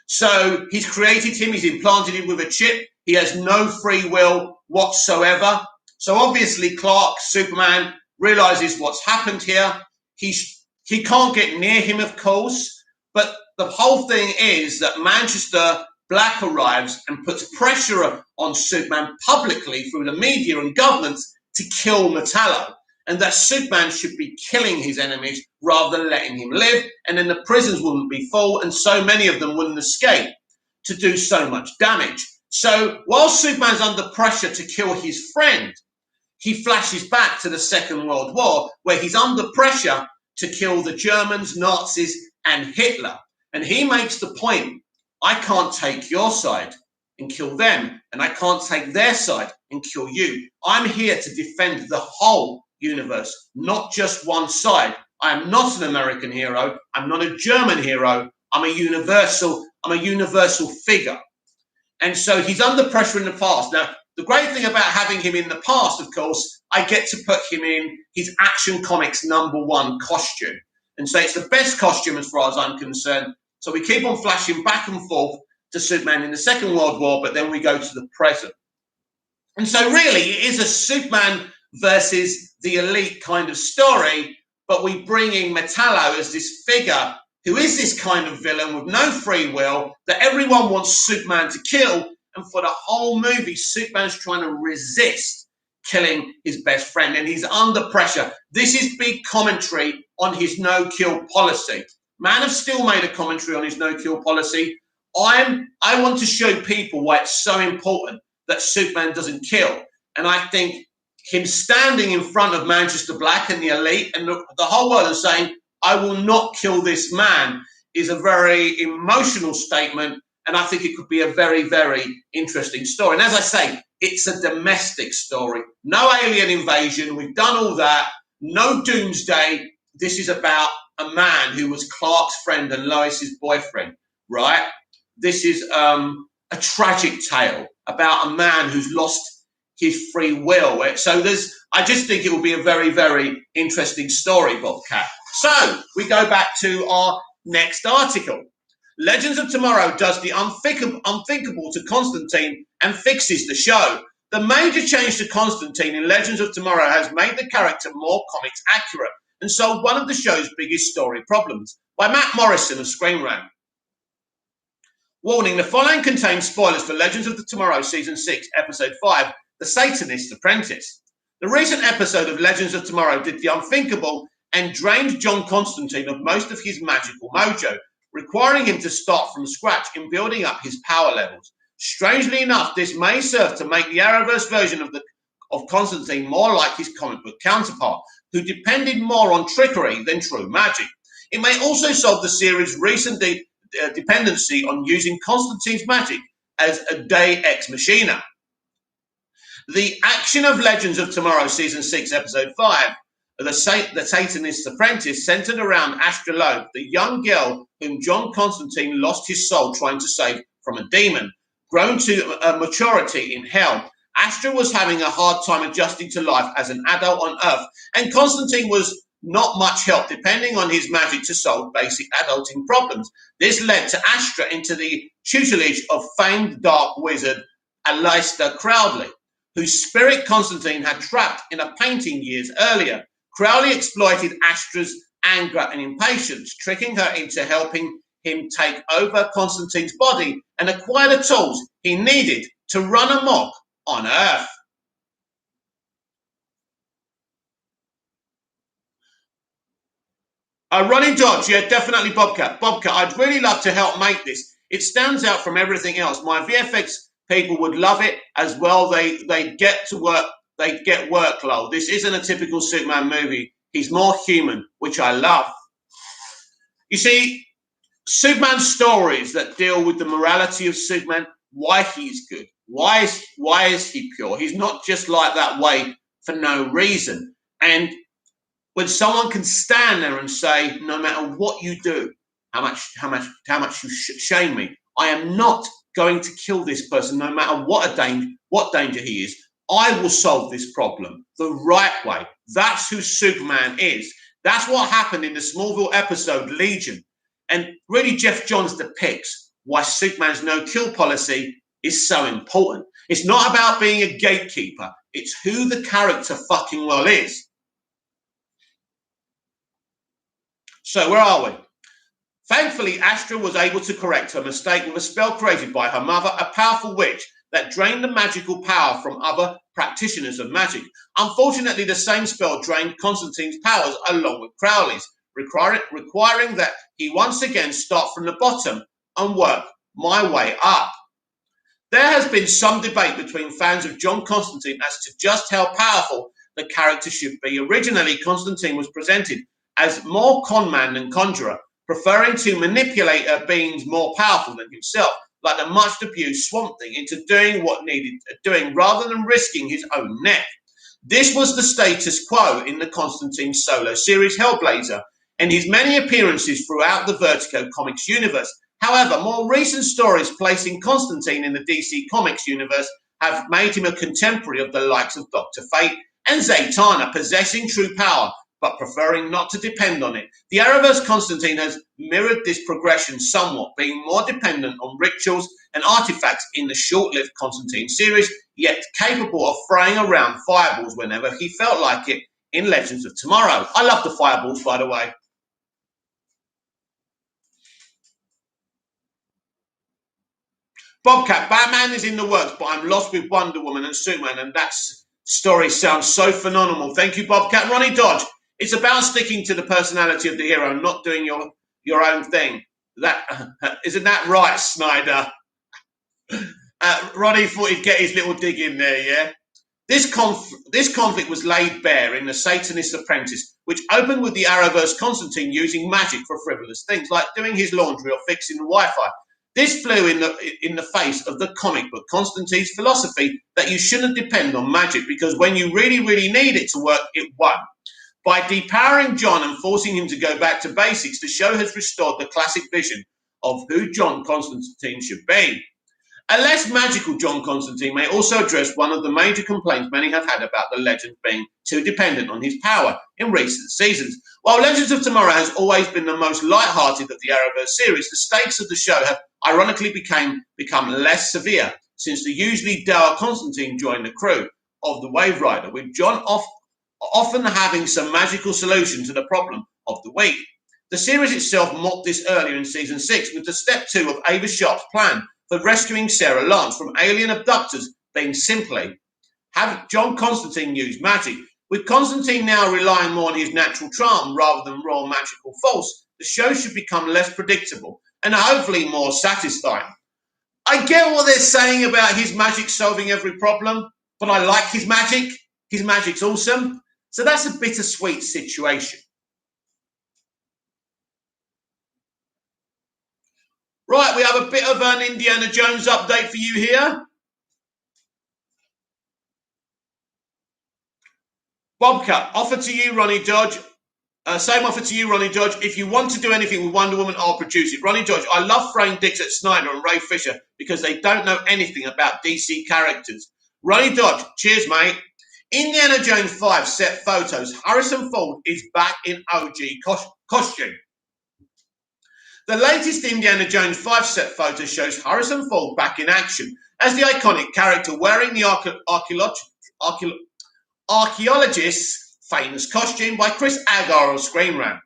So he's created him, he's implanted him with a chip. He has no free will whatsoever. So obviously Clark, Superman, realizes what's happened here. He can't get near him, of course, but the whole thing is that Manchester Black arrives and puts pressure on Superman publicly through the media and governments to kill Metallo, and that Superman should be killing his enemies rather than letting him live, and then the prisons wouldn't be full and so many of them wouldn't escape to do so much damage. So while Superman's under pressure to kill his friend, he flashes back to the Second World War where he's under pressure to kill the Germans, Nazis, and Hitler. And he makes the point, I can't take your side and kill them, and I can't take their side and kill you. I'm here to defend the whole universe, not just one side. I am not an American hero. I'm not a German hero. I'm a universal figure. And so he's under pressure in the past. Now, the great thing about having him in the past, of course, I get to put him in his Action Comics #1 costume. And so it's the best costume as far as I'm concerned. So we keep on flashing back and forth to Superman in the Second World War, but then we go to the present. And so really it is a Superman versus the elite kind of story, but we bring in Metallo as this figure who is this kind of villain with no free will that everyone wants Superman to kill. And for the whole movie, Superman's trying to resist killing his best friend, and he's under pressure. This is big commentary on his no-kill policy. Man of Steel made a commentary on his no-kill policy. I want to show people why it's so important that Superman doesn't kill. And I think him standing in front of Manchester Black and the elite and the whole world and saying, I will not kill this man, is a very emotional statement. And I think it could be a very, very interesting story. And as I say, it's a domestic story. No alien invasion. We've done all that. No doomsday. This is about a man who was Clark's friend and Lois's boyfriend, right? This is a tragic tale about a man who's lost his free will. So I just think it will be a very, very interesting story, Bobcat. So we go back to our next article. Legends of Tomorrow does the unthinkable to Constantine and fixes the show. The major change to Constantine in Legends of Tomorrow has made the character more comics accurate and solved one of the show's biggest story problems. By Matt Morrison of Screen Rant. Warning, the following contains spoilers for Legends of Tomorrow Season 6, Episode 5, The Satanist's Apprentice. The recent episode of Legends of Tomorrow did the unthinkable and drained John Constantine of most of his magical mojo, requiring him to start from scratch in building up his power levels. Strangely enough, this may serve to make the Arrowverse version of Constantine more like his comic book counterpart, who depended more on trickery than true magic. It may also solve the series' recent dependency on using Constantine's magic as a Deus Ex Machina. The action of Legends of Tomorrow Season 6, Episode 5, The Satanist's Apprentice, centered around Astra Loeb, the young girl whom John Constantine lost his soul trying to save from a demon. Grown to maturity in hell, Astra was having a hard time adjusting to life as an adult on Earth, and Constantine was not much help depending on his magic to solve basic adulting problems. This led to Astra into the tutelage of famed dark wizard Aleister Crowley, whose spirit Constantine had trapped in a painting years earlier. Crowley exploited Astra's anger and impatience, tricking her into helping him take over Constantine's body and acquire the tools he needed to run amok on Earth. Ronnie Dodge, yeah, definitely Bobcat. I'd really love to help make this. It stands out from everything else. My VFX people would love it as well. They get to work. They get workload. This isn't a typical Superman movie. He's more human, which I love. You see, Superman stories that deal with the morality of Superman, why he's good, why is he pure? He's not just like that way for no reason. And when someone can stand there and say, no matter what you do, how much you shame me, I am not going to kill this person, no matter what danger he is. I will solve this problem the right way. That's who Superman is. That's what happened in the Smallville episode Legion. And really, Jeff Johns depicts why Superman's no-kill policy is so important. It's not about being a gatekeeper. It's who the character fucking well is. So where are we? Thankfully, Astra was able to correct her mistake with a spell created by her mother, a powerful witch that drained the magical power from other practitioners of magic. Unfortunately, the same spell drained Constantine's powers along with Crowley's, requiring that he once again start from the bottom and work my way up. There has been some debate between fans of John Constantine as to just how powerful the character should be. Originally, Constantine was presented as more conman than conjurer, preferring to manipulate beings more powerful than himself, like the much abused Swamp Thing, into doing what needed doing rather than risking his own neck. This was the status quo in the Constantine solo series Hellblazer and his many appearances throughout the Vertigo Comics universe. However, more recent stories placing Constantine in the DC Comics universe have made him a contemporary of the likes of Dr. Fate and Zatanna, possessing true power but preferring not to depend on it. The Arrowverse Constantine has mirrored this progression somewhat, being more dependent on rituals and artifacts in the short-lived Constantine series, yet capable of throwing around fireballs whenever he felt like it in Legends of Tomorrow. I love the fireballs, by the way. Bobcat, Batman is in the works, but I'm lost with Wonder Woman and Superman, and that story sounds so phenomenal. Thank you, Bobcat. Ronnie Dodge, it's about sticking to the personality of the hero, not doing your own thing. Isn't that right, Snyder? Ronnie thought he'd get his little dig in there, yeah? This conflict was laid bare in The Satanist's Apprentice, which opened with the Arrowverse Constantine using magic for frivolous things, like doing his laundry or fixing the Wi-Fi. This flew in the face of the comic book Constantine's philosophy that you shouldn't depend on magic because when you really, really need it to work, it won't. By depowering John and forcing him to go back to basics, the show has restored the classic vision of who John Constantine should be. A less magical John Constantine may also address one of the major complaints many have had about the legend being too dependent on his power in recent seasons. While Legends of Tomorrow has always been the most light-hearted of the Arrowverse series, the stakes of the show have ironically become less severe since the usually dour Constantine joined the crew of the Wave Rider, with John often having some magical solution to the problem of the week. The series itself mocked this earlier in Season 6 with the Step 2 of Ava Sharp's plan for rescuing Sarah Lance from alien abductors being simply have John Constantine use magic. With Constantine now relying more on his natural charm rather than raw magical force, the show should become less predictable and hopefully more satisfying. I get what they're saying about his magic solving every problem, but I like his magic. His magic's awesome. So that's a bittersweet situation. Right, we have a bit of an Indiana Jones update for you here. Bobcat, offer to you, Ronnie Dodge. Same offer to you, Ronnie Dodge. If you want to do anything with Wonder Woman, I'll produce it. Ronnie Dodge, I love throwing dicks at Snyder and Ray Fisher because they don't know anything about DC characters. Ronnie Dodge, cheers, mate. Indiana Jones 5 set photos. Harrison Ford is back in OG costume. The latest Indiana Jones 5 set photo shows Harrison Ford back in action as the iconic character wearing the archaeologist's famous costume by Chris Agar of Screen Rant.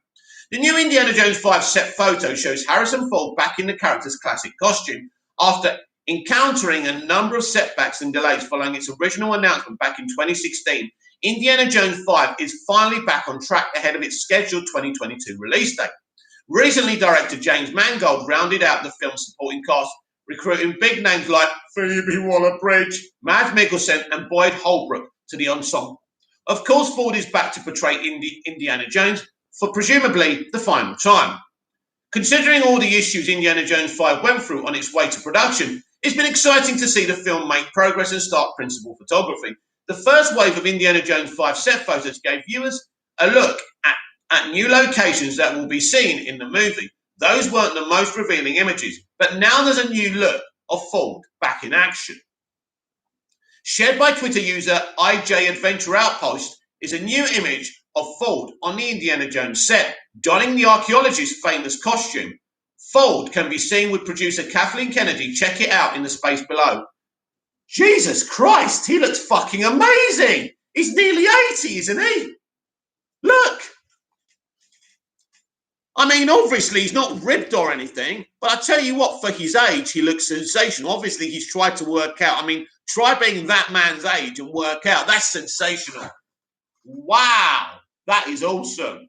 The new Indiana Jones 5 set photo shows Harrison Ford back in the character's classic costume after encountering a number of setbacks and delays following its original announcement back in 2016. Indiana Jones 5 is finally back on track ahead of its scheduled 2022 release date. Recently, director James Mangold rounded out the film's supporting cast, recruiting big names like Phoebe Waller-Bridge, Mads Mikkelsen, and Boyd Holbrook to the ensemble. Of course, Ford is back to portray Indiana Jones for presumably the final time. Considering all the issues Indiana Jones 5 went through on its way to production, it's been exciting to see the film make progress and start principal photography. The first wave of Indiana Jones 5 set photos gave viewers a look at new locations that will be seen in the movie. Those weren't the most revealing images, but now there's a new look of Ford back in action. Shared by Twitter user IJ Adventure Outpost is a new image of Ford on the Indiana Jones set, donning the archaeologist's famous costume. Ford can be seen with producer Kathleen Kennedy. Check it out in the space below. Jesus Christ, he looks fucking amazing. He's nearly 80, isn't he? Look. I mean, obviously, he's not ribbed or anything, but I tell you what, for his age, he looks sensational. Obviously, he's tried to work out. I mean, try being that man's age and work out. That's sensational. Wow, that is awesome.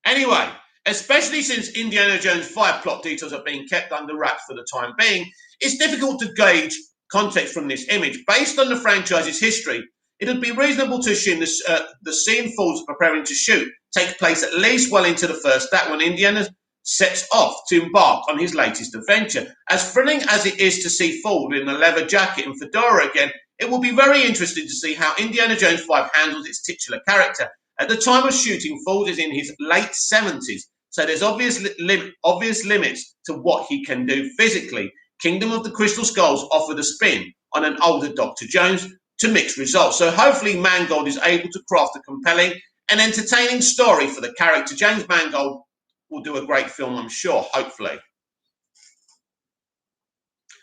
Anyway, especially since Indiana Jones 5 plot details are being kept under wraps for the time being, it's difficult to gauge context from this image. Based on the franchise's history, it would be reasonable to assume the scene Ford's preparing to shoot takes place at least well into the first act when Indiana sets off to embark on his latest adventure. As thrilling as it is to see Ford in a leather jacket and fedora again, it will be very interesting to see how Indiana Jones 5 handles its titular character. At the time of shooting, Ford is in his late 70s, so there's obvious limits to what he can do physically. Kingdom of the Crystal Skulls offered a spin on an older Dr. Jones to mixed results, so hopefully Mangold is able to craft a compelling and entertaining story for the character. James Mangold will do a great film, I'm sure, hopefully.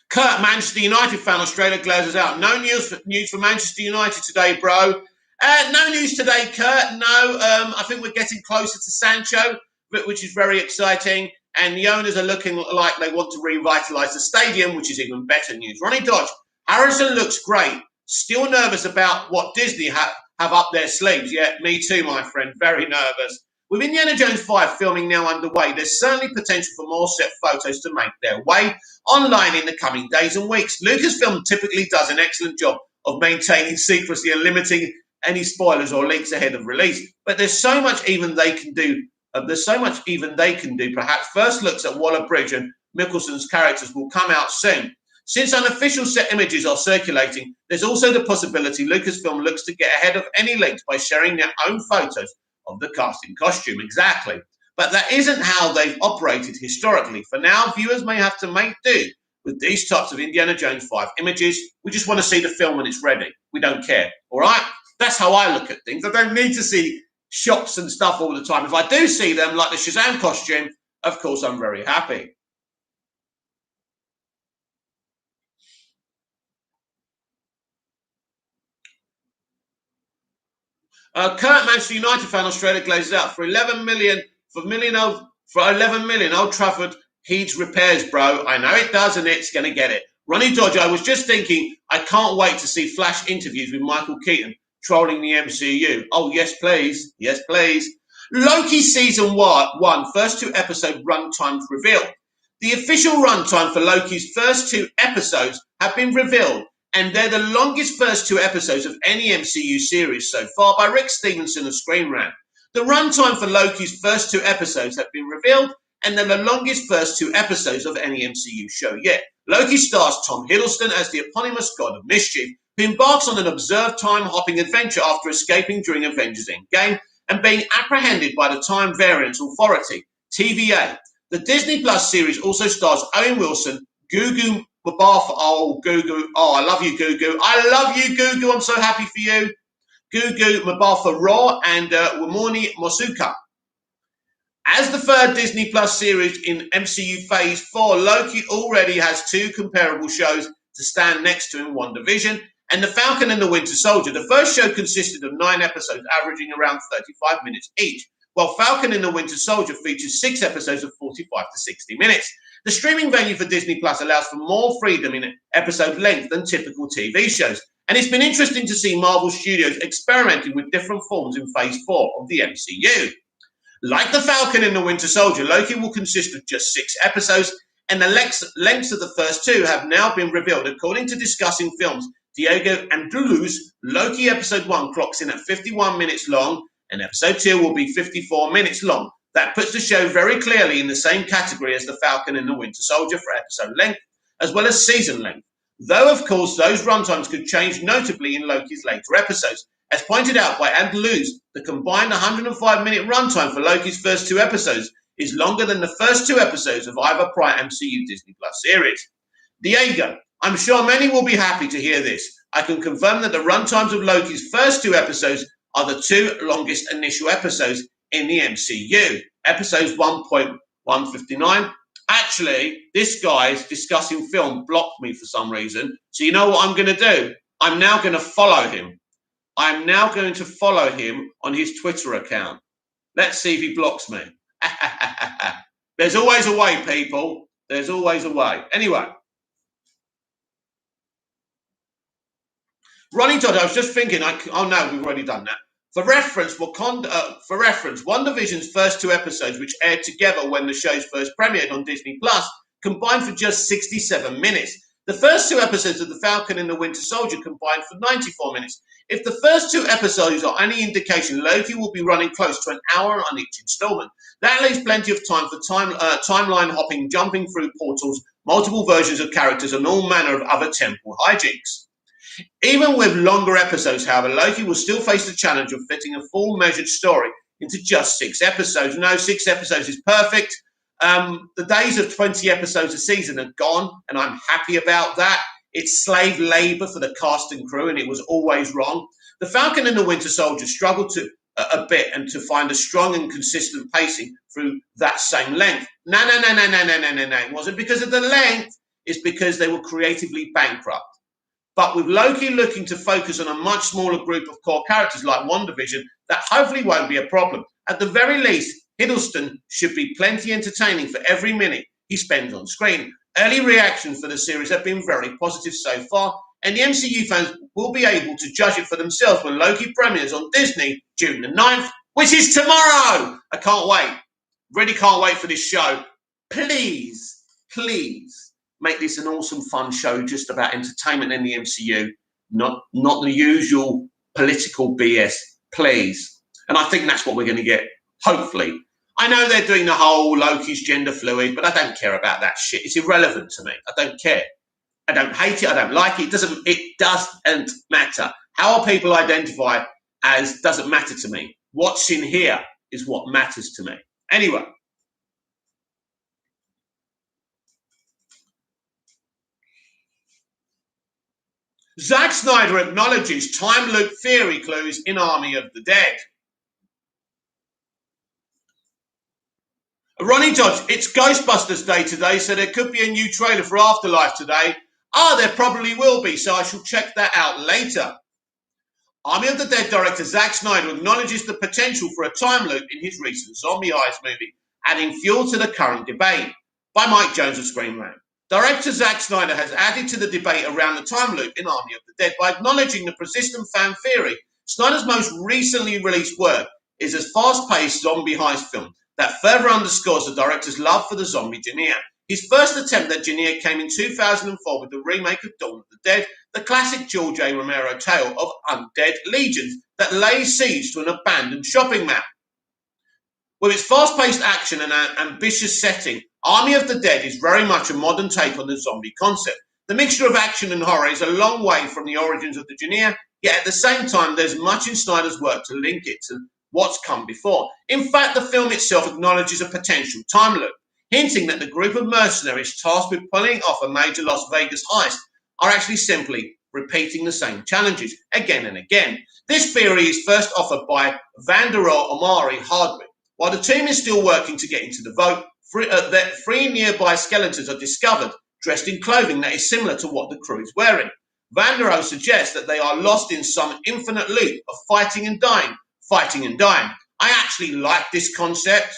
Kurt, Manchester United fan, Australia glazes out. No news for Manchester United today, bro. No news today, Kurt. No, I think we're getting closer to Sancho, which is very exciting. And the owners are looking like they want to revitalise the stadium, which is even better news. Ronnie Dodge, Harrison looks great. Still nervous about what Disney have up their sleeves. Yeah, me too, my friend. Very nervous. With Indiana Jones 5 filming now underway, there's certainly potential for more set photos to make their way online in the coming days and weeks. Lucasfilm typically does an excellent job of maintaining secrecy and limiting any spoilers or leaks ahead of release. But there's so much even they can do. Perhaps first looks at Waller-Bridge and Mickelson's characters will come out soon. Since unofficial set images are circulating, there's also the possibility Lucasfilm looks to get ahead of any leaks by sharing their own photos of the cast in costume. Exactly. But that isn't how they've operated historically. For now, viewers may have to make do with these types of Indiana Jones 5 images. We just want to see the film when it's ready. We don't care. All right? That's how I look at things. I don't need to see shots and stuff all the time. If I do see them, like the Shazam costume, of course, I'm very happy. Kurt, Manchester United fan, Australia glazes out for 11 million for 11 million. Old Trafford needs repairs, bro. I know it does, and it's going to get it. Ronnie Dodge, I was just thinking, I can't wait to see Flash interviews with Michael Keaton trolling the MCU. Oh, yes, please. Yes, please. Loki season 1, first 2 episode runtimes revealed. The official runtime for Loki's first 2 episodes have been revealed, and they're the longest first 2 episodes of any MCU series so far by Rick Stevenson of Screen Rant. The runtime for Loki's first 2 episodes have been revealed, and they're the longest first 2 episodes of any MCU show yet. Loki stars Tom Hiddleston as the eponymous god of mischief, who embarks on an observed time-hopping adventure after escaping during Avengers Endgame and being apprehended by the Time Variance Authority, TVA. The Disney Plus series also stars Owen Wilson, Gugu Mbatha. Oh, Gugu. Oh, I love you, Gugu. I love you, Gugu. I'm so happy for you. Gugu Mbatha Raw and Wamoni Mosuka. As the third Disney Plus series in MCU Phase 4, Loki already has 2 comparable shows to stand next to in WandaVision and The Falcon and the Winter Soldier. The first show consisted of 9 episodes averaging around 35 minutes each, while Falcon and the Winter Soldier features 6 episodes of 45 to 60 minutes. The streaming venue for Disney Plus allows for more freedom in episode length than typical TV shows, and it's been interesting to see Marvel Studios experimenting with different forms in Phase 4 of the MCU. Like The Falcon and the Winter Soldier, Loki will consist of just 6 episodes, and the lengths of the first 2 have now been revealed. According to Discussing Films, Diego Andrews, Loki episode 1 clocks in at 51 minutes long, and episode 2 will be 54 minutes long. That puts the show very clearly in the same category as The Falcon and the Winter Soldier for episode length, as well as season length. Though, of course, those runtimes could change notably in Loki's later episodes. As pointed out by Andrews, the combined 105-minute runtime for Loki's first 2 episodes is longer than the first 2 episodes of either prior MCU Disney Plus series. Diego, I'm sure many will be happy to hear this. I can confirm that the runtimes of Loki's first 2 episodes are the 2 longest initial episodes in the MCU. Episodes 1.159. Actually, this guy's Discussing Film blocked me for some reason. So you know what I'm going to do? I'm now going to follow him. I'm now going to follow him on his Twitter account. Let's see if he blocks me. There's always a way, people. There's always a way. Anyway. Ronnie Todd, I was just thinking, oh no, we've already done that. For reference, WandaVision's first 2 episodes, which aired together when the show's first premiered on Disney Plus, combined for just 67 minutes. The first 2 episodes of The Falcon and the Winter Soldier combined for 94 minutes. If the first 2 episodes are any indication, Loki will be running close to an hour on each installment. That leaves plenty of time for timeline hopping, jumping through portals, multiple versions of characters, and all manner of other temporal hijinks. Even with longer episodes, however, Loki will still face the challenge of fitting a full measured story into just 6 episodes. No, 6 episodes is perfect. The days of 20 episodes a season are gone, and I'm happy about that. It's slave labor for the cast and crew, and it was always wrong. The Falcon and the Winter Soldier struggled a bit and to find a strong and consistent pacing through that same length. No. It wasn't because of the length. It's because they were creatively bankrupt. But with Loki looking to focus on a much smaller group of core characters like WandaVision, that hopefully won't be a problem. At the very least, Hiddleston should be plenty entertaining for every minute he spends on screen. Early reactions for the series have been very positive so far, and the MCU fans will be able to judge it for themselves when Loki premieres on Disney June the 9th, which is tomorrow! I can't wait. Really can't wait for this show. Please make this an awesome, fun show just about entertainment in the MCU, not the usual political BS, please. And I think that's what we're going to get, hopefully. I know they're doing the whole Loki's gender fluid, but I don't care about that shit. It's irrelevant to me. I don't care. I don't hate it. I don't like it. It doesn't matter. How people identify as doesn't matter to me. What's in here is what matters to me. Anyway. Zack Snyder acknowledges time loop theory clues in Army of the Dead. Ronnie Dodge, it's Ghostbusters Day today, so there could be a new trailer for Afterlife today. There probably will be, so I shall check that out later. Army of the Dead director Zack Snyder acknowledges the potential for a time loop in his recent Zombie Eyes movie, adding fuel to the current debate. By Mike Jones of Screen Rant. Director Zack Snyder has added to the debate around the time loop in Army of the Dead by acknowledging the persistent fan theory. Snyder's most recently released work is a fast-paced zombie heist film that further underscores the director's love for the zombie genre. His first attempt at genre came in 2004 with the remake of Dawn of the Dead, the classic George A. Romero tale of undead legions that lays siege to an abandoned shopping mall. With its fast-paced action and ambitious setting, Army of the Dead is very much a modern take on the zombie concept. The mixture of action and horror is a long way from the origins of the genre, yet at the same time there's much in Snyder's work to link it to what's come before. In fact, the film itself acknowledges a potential time loop, hinting that the group of mercenaries tasked with pulling off a major Las Vegas heist are actually simply repeating the same challenges again and again. This theory is first offered by Vandero Omari Hardwick. While the team is still working to get into the vote, 3 nearby skeletons are discovered, dressed in clothing that is similar to what the crew is wearing. Vandero suggests that they are lost in some infinite loop of fighting and dying. I actually like this concept.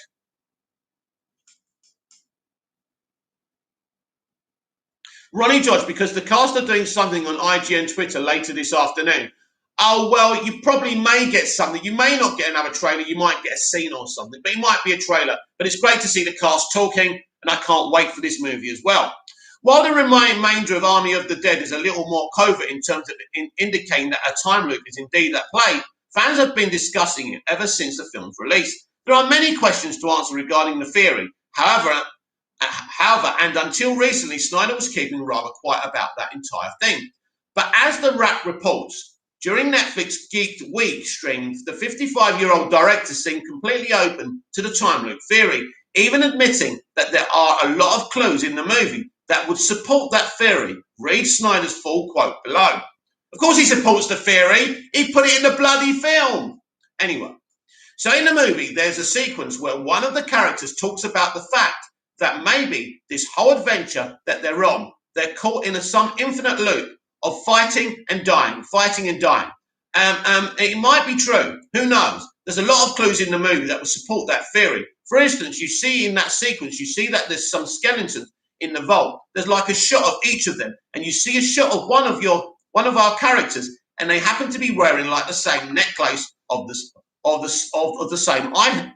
Ronnie Dodge, because the cast are doing something on IG and Twitter later this afternoon. Oh, well, you probably may get something. You may not get another trailer. You might get a scene or something, but it might be a trailer. But it's great to see the cast talking, and I can't wait for this movie as well. While the remainder of Army of the Dead is a little more covert in terms of indicating that a time loop is indeed at play, fans have been discussing it ever since the film's release. There are many questions to answer regarding the theory. However, and until recently, Snyder was keeping rather quiet about that entire thing. But as the Wrap reports, during Netflix Geeked Week streams, the 55-year-old director seemed completely open to the time loop theory, even admitting that there are a lot of clues in the movie that would support that theory. Read Snyder's full quote below. Of course he supports the theory. He put it in the bloody film. Anyway, so in the movie, there's a sequence where one of the characters talks about the fact that maybe this whole adventure that they're on, they're caught in some infinite loop of fighting and dying. It might be true. Who knows? There's a lot of clues in the movie that will support that theory. For instance, you see in that sequence, you see that there's some skeletons in the vault. There's like a shot of each of them, and you see a shot of one of our characters, and they happen to be wearing like the same necklace of the same item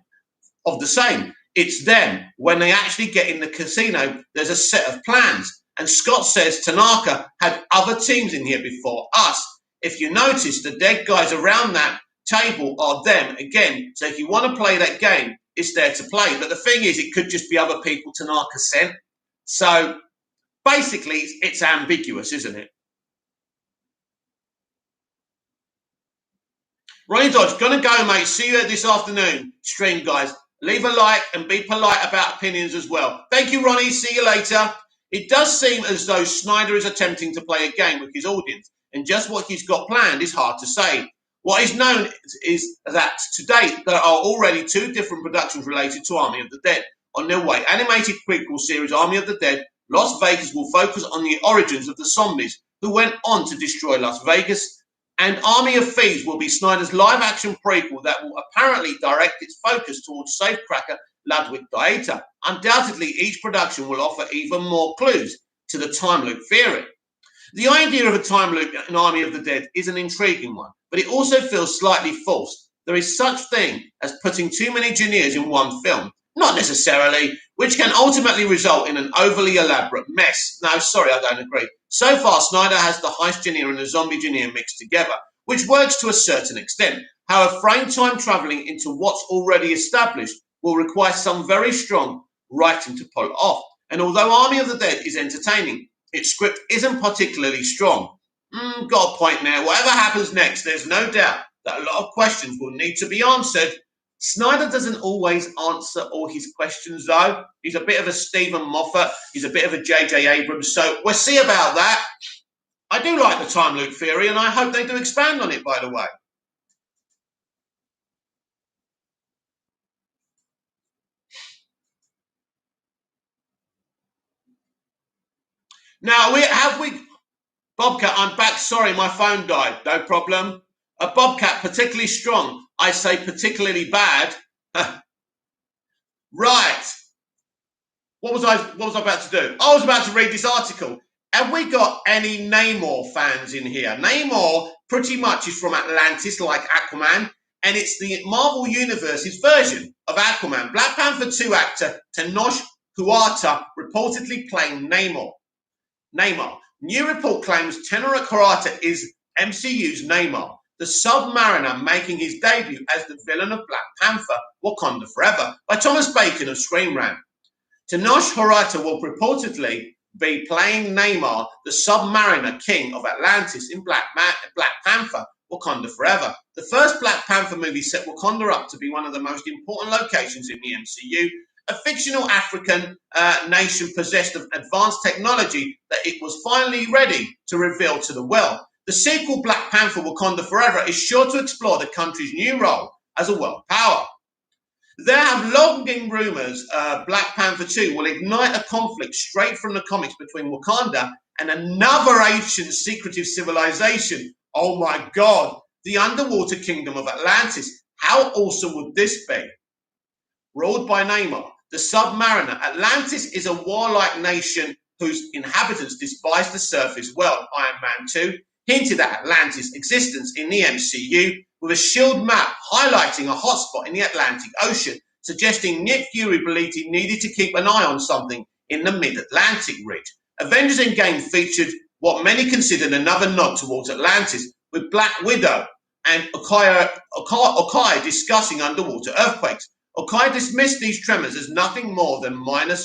of the same. It's them. When they actually get in the casino, there's a set of plans. And Scott says Tanaka had other teams in here before us. If you notice, the dead guys around that table are them again. So if you want to play that game, it's there to play. But the thing is, it could just be other people Tanaka sent. So basically, it's ambiguous, isn't it? Ronnie Dodge, gonna go, mate. See you this afternoon. Stream, guys. Leave a like and be polite about opinions as well. Thank you, Ronnie. See you later. It does seem as though Snyder is attempting to play a game with his audience, and just what he's got planned is hard to say. What is known is that to date there are already 2 different productions related to Army of the Dead on their way. Animated prequel series Army of the Dead, Las Vegas will focus on the origins of the zombies who went on to destroy Las Vegas. And Army of Thieves will be Snyder's live-action prequel that will apparently direct its focus towards safecracker Ludwig Gaeta. Undoubtedly, each production will offer even more clues to the time loop theory. The idea of a time loop in Army of the Dead is an intriguing one, but it also feels slightly forced. There is such thing as putting too many engineers in one film. Not necessarily, which can ultimately result in an overly elaborate mess. No, sorry, I don't agree. So far, Snyder has the heist engineer and the zombie engineer mixed together, which works to a certain extent. However, frame time traveling into what's already established will require some very strong writing to pull it off. And although Army of the Dead is entertaining, its script isn't particularly strong. Got a point there. Whatever happens next, there's no doubt that a lot of questions will need to be answered. Snyder doesn't always answer all his questions, though. He's a bit of a Stephen Moffat. He's a bit of a J.J. Abrams. So we'll see about that. I do like the time loop theory, and I hope they do expand on it, by the way. Now, Bobcat, I'm back. Sorry, my phone died. No problem. A Bobcat, particularly strong. I say particularly bad. Right. What was I about to do? I was about to read this article. Have we got any Namor fans in here? Namor pretty much is from Atlantis, like Aquaman, and it's the Marvel Universe's version of Aquaman. Black Panther 2 actor Tenoch Huerta reportedly playing Namor. New report claims Tenoch Huerta is MCU's Namor, the Submariner, making his debut as the villain of Black Panther, Wakanda Forever, by Thomas Bacon of Screen Rant. Tenoch Huerta will reportedly be playing Namor, the Submariner King of Atlantis in Black Panther, Wakanda Forever. The first Black Panther movie set Wakanda up to be one of the most important locations in the MCU, a fictional African nation possessed of advanced technology that it was finally ready to reveal to the world. The sequel, Black Panther Wakanda Forever, is sure to explore the country's new role as a world power. There have long been rumors Black Panther 2 will ignite a conflict straight from the comics between Wakanda and another ancient secretive civilization. Oh my God, the underwater kingdom of Atlantis. How awesome would this be? Ruled by Namor, the Submariner, Atlantis is a warlike nation whose inhabitants despise the surface world. Iron Man 2 hinted at Atlantis' existence in the MCU with a shield map highlighting a hotspot in the Atlantic Ocean, suggesting Nick Fury believed he needed to keep an eye on something in the mid-Atlantic ridge. Avengers Endgame featured what many considered another nod towards Atlantis, with Black Widow and Okai discussing underwater earthquakes. Okai dismissed these tremors as nothing more than minor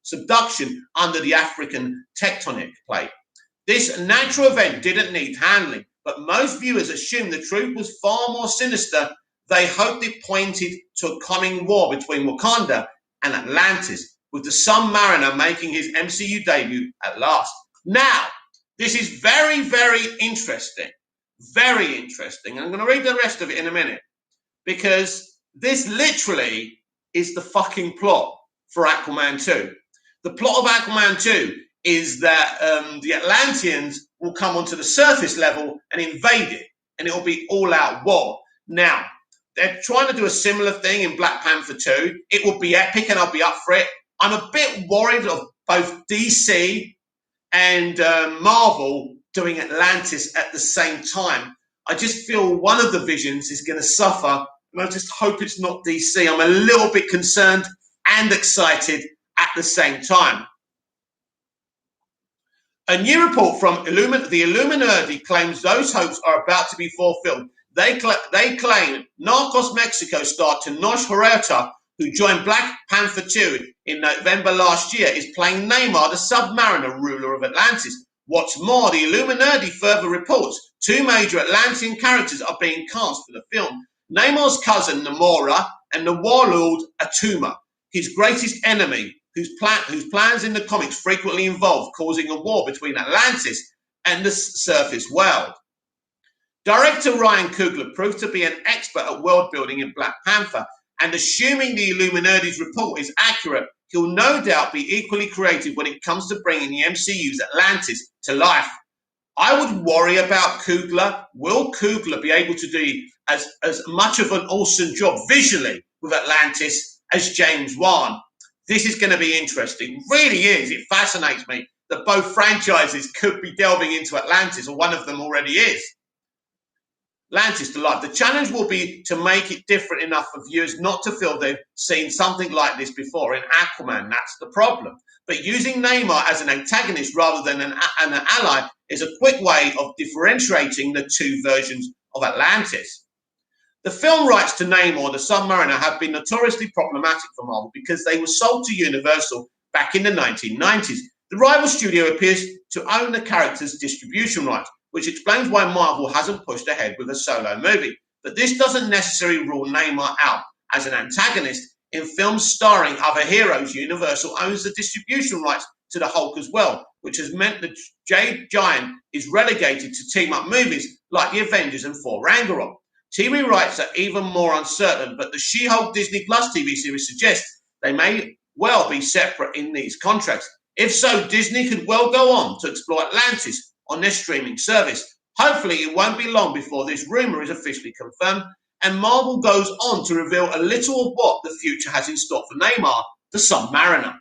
subduction under the African tectonic plate. This natural event didn't need handling, but most viewers assumed the truth was far more sinister. They hoped it pointed to a coming war between Wakanda and Atlantis, with the Submariner making his MCU debut at last. Now, this is very, very interesting. Very interesting. I'm going to read the rest of it in a minute, because this literally is the fucking plot for Aquaman 2. The plot of Aquaman 2 is that the Atlanteans will come onto the surface level and invade it, and it will be all-out war. Now, They're trying to do a similar thing in Black Panther 2. It would be epic and I'll be up for it. I'm a bit worried of both DC and Marvel doing Atlantis at the same time. I just feel one of the visions is going to suffer, and I just hope it's not DC. I'm a little bit concerned and excited at the same time. A new report from the Illuminati claims those hopes are about to be fulfilled. They claim Narcos Mexico star Tenoch Huerta, who joined Black Panther 2 in November last year, is playing Namor, the Submariner, ruler of Atlantis. What's more, the Illuminati further reports 2 major Atlantean characters are being cast for the film. Namor's cousin, Namora, and the warlord, Atuma, his greatest enemy, whose plans in the comics frequently involve causing a war between Atlantis and the surface world. Director Ryan Coogler proved to be an expert at world building in Black Panther, and assuming the Illuminati's report is accurate, he'll no doubt be equally creative when it comes to bringing the MCU's Atlantis to life. I would worry about Coogler. Will Coogler be able to do as much of an awesome job visually with Atlantis as James Wan? This is going to be interesting. It really is. It fascinates me that both franchises could be delving into Atlantis, or one of them already is. Atlantis to life. The challenge will be to make it different enough for viewers not to feel they've seen something like this before. In Aquaman, that's the problem. But using Namor as an antagonist rather than an ally is a quick way of differentiating the 2 versions of Atlantis. The film rights to Namor, the Submariner, have been notoriously problematic for Marvel because they were sold to Universal back in the 1990s. The rival studio appears to own the character's distribution rights, which explains why Marvel hasn't pushed ahead with a solo movie. But this doesn't necessarily rule Namor out as an antagonist. In films starring other heroes, Universal owns the distribution rights to the Hulk as well, which has meant that Jade Giant is relegated to team-up movies like The Avengers and Thor Ragnarok. TV rights are even more uncertain, but the She-Hulk Disney Plus TV series suggests they may well be separate in these contracts. If so, Disney could well go on to explore Atlantis on their streaming service. Hopefully, it won't be long before this rumor is officially confirmed, and Marvel goes on to reveal a little of what the future has in store for Namor, the Submariner.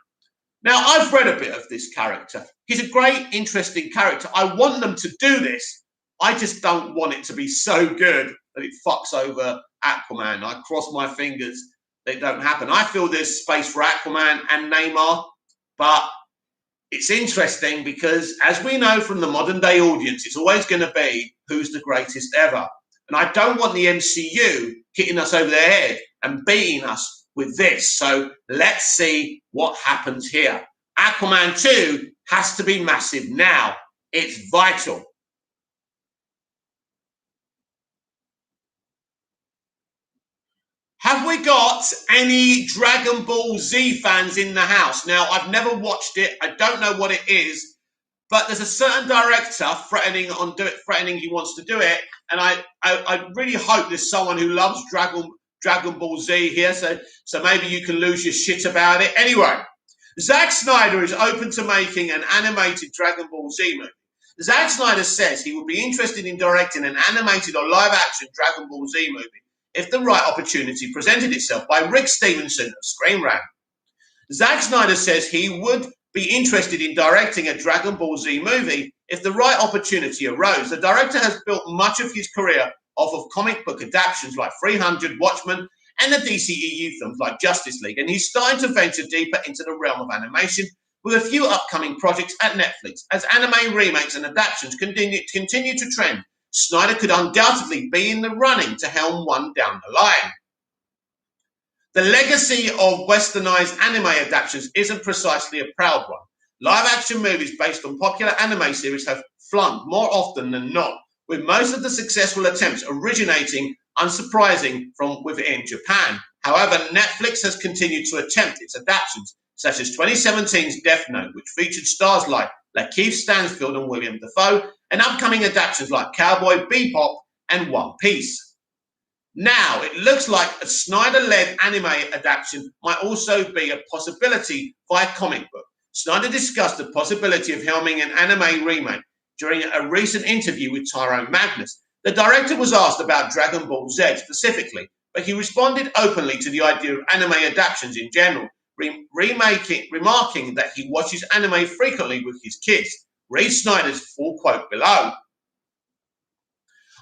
Now, I've read a bit of this character. He's a great, interesting character. I want them to do this. I just don't want it to be so good that it fucks over Aquaman. I cross my fingers that it don't happen. I feel there's space for Aquaman and Namor, but it's interesting because, as we know from the modern day audience, it's always going to be who's the greatest ever. And I don't want the MCU hitting us over the head and beating us with this. So let's see what happens here. Aquaman 2 has to be massive now. It's vital. Have we got any Dragon Ball Z fans in the house? Now, I've never watched it. I don't know what it is, but there's a certain director threatening he wants to do it, and I really hope there's someone who loves Dragon Ball Z here, so maybe you can lose your shit about it. Anyway, Zack Snyder is open to making an animated Dragon Ball Z movie. Zack Snyder says he would be interested in directing an animated or live-action Dragon Ball Z movie if the right opportunity presented itself, by Rick Stevenson of Screen Rant. Zack Snyder says he would be interested in directing a Dragon Ball Z movie if the right opportunity arose. The director has built much of his career off of comic book adaptations like 300, Watchmen, and the DCEU films like Justice League, and he's starting to venture deeper into the realm of animation with a few upcoming projects at Netflix. As anime remakes and adaptations continue to trend, Snyder could undoubtedly be in the running to helm one down the line. The legacy of westernized anime adaptations isn't precisely a proud one. Live-action movies based on popular anime series have flunked more often than not, with most of the successful attempts originating, unsurprising, from within Japan. However, Netflix has continued to attempt its adaptations, such as 2017's Death Note, which featured stars like Lakeith Stanfield and William Dafoe, and upcoming adaptations like Cowboy Bebop and One Piece. Now, it looks like a Snyder-led anime adaptation might also be a possibility via comic book. Snyder discussed the possibility of helming an anime remake during a recent interview with Tyrone Magnus. The director was asked about Dragon Ball Z specifically, but he responded openly to the idea of anime adaptations in general, remarking that he watches anime frequently with his kids. Read Snyder's full quote below.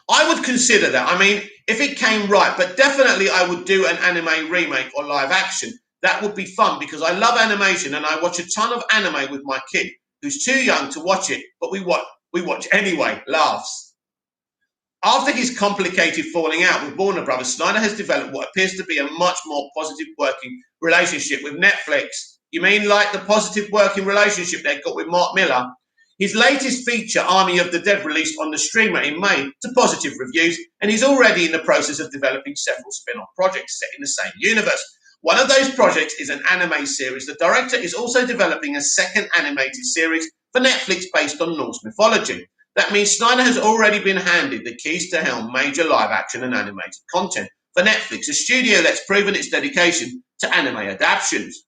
I would consider that. I mean, if it came right, but definitely I would do an anime remake or live action. That would be fun because I love animation and I watch a ton of anime with my kid who's too young to watch it, but we watch anyway. Laughs. After his complicated falling out with Warner Brothers, Snyder has developed what appears to be a much more positive working relationship with Netflix. You mean like the positive working relationship they've got with Mark Miller? His latest feature, Army of the Dead, released on the streamer in May to positive reviews, and he's already in the process of developing several spin-off projects set in the same universe. One of those projects is an anime series. The director is also developing a second animated series for Netflix based on Norse mythology. That means Snyder has already been handed the keys to helm major live action and animated content for Netflix, a studio that's proven its dedication to anime adaptations.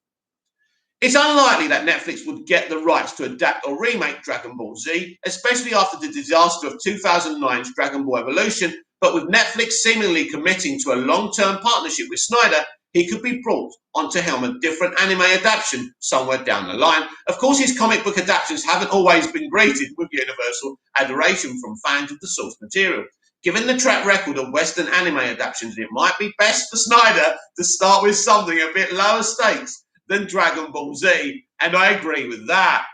It's unlikely that Netflix would get the rights to adapt or remake Dragon Ball Z, especially after the disaster of 2009's Dragon Ball Evolution, but with Netflix seemingly committing to a long-term partnership with Snyder, he could be brought onto helm a different anime adaptation somewhere down the line. Of course, his comic book adaptations haven't always been greeted with universal adoration from fans of the source material. Given the track record of Western anime adaptations, it might be best for Snyder to start with something a bit lower stakes than Dragon Ball Z, and I agree with that.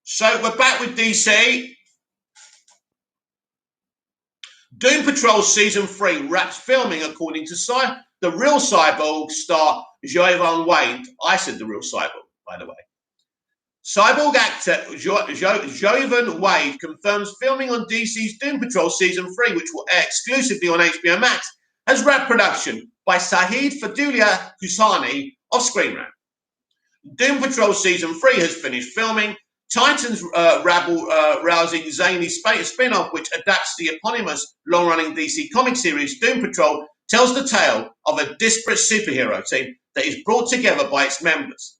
So we're back with DC. Doom Patrol Season 3 wraps filming according to the real Cyborg star Jovan Wade. I said the real Cyborg, by the way. Cyborg actor Jovan Wade confirms filming on DC's Doom Patrol Season 3, which will air exclusively on HBO Max, has wrapped production by Sahid Fadulia Husani of Screen Rant. Doom Patrol Season 3 has finished filming. Titans rabble-rousing zany spin-off, which adapts the eponymous long-running DC comic series Doom Patrol, tells the tale of a disparate superhero team that is brought together by its members.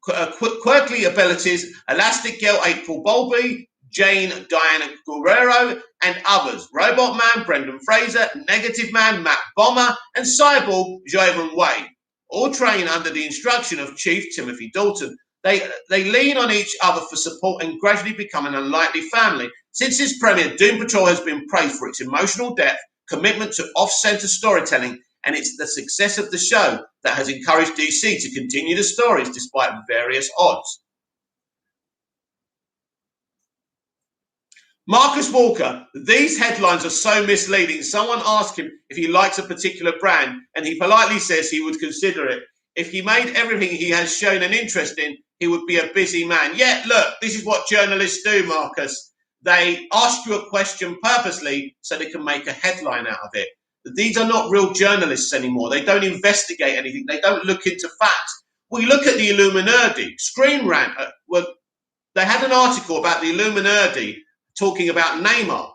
Quirky abilities, Elastic Girl April Bowlby, Jane Diana Guerrero, and others. Robot Man Brendan Fraser, Negative Man Matt Bomber, and Cyborg Jovan Wade, all trained under the instruction of Chief Timothy Dalton. They lean on each other for support and gradually become an unlikely family. Since its premiere, Doom Patrol has been praised for its emotional depth, commitment to off-center storytelling, and it's the success of the show that has encouraged DC to continue the stories despite various odds. Marcus Walker, these headlines are so misleading. Someone asked him if he likes a particular brand, and he politely says he would consider it. If he made everything he has shown an interest in, he would be a busy man. Yeah, look, this is what journalists do, Marcus. They ask you a question purposely so they can make a headline out of it. These are not real journalists anymore. They don't investigate anything. They don't look into facts. We look at the Illuminati. Screen Rant, they had an article about the Illuminati talking about Neymar.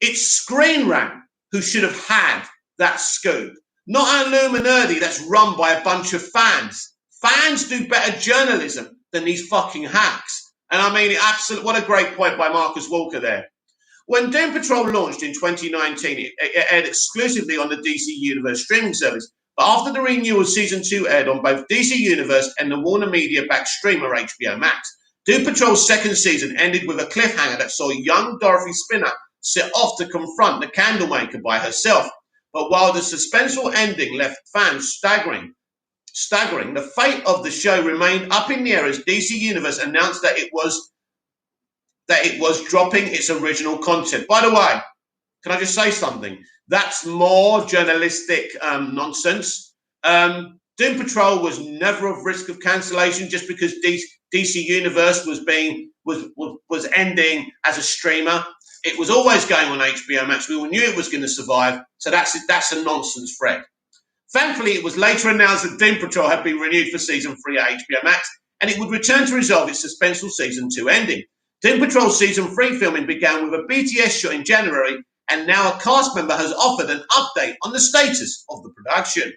It's Screen Rant who should have had that scoop. Not an Illuminati that's run by a bunch of fans. Fans do better journalism than these fucking hacks. And I mean, what a great point by Marcus Walker there. When Doom Patrol launched in 2019, it aired exclusively on the DC Universe streaming service. But after the renewal, Season 2 aired on both DC Universe and the Warner Media-backed streamer HBO Max. Doom Patrol's second season ended with a cliffhanger that saw young Dorothy Spinner set off to confront the Candlemaker by herself. But while the suspenseful ending left fans staggering, the fate of the show remained up in the air as DC Universe announced that it was dropping its original content. By the way, can I just say something? That's more journalistic nonsense. Doom Patrol was never of risk of cancellation just because DC Universe was ending as a streamer. It was always going on HBO Max. We all knew it was going to survive. So that's a nonsense thread. Thankfully, it was later announced that Doom Patrol had been renewed for Season 3 at HBO Max, and it would return to resolve its suspenseful Season 2 ending. Doom Patrol Season 3 filming began with a BTS shot in January, and now a cast member has offered an update on the status of the production.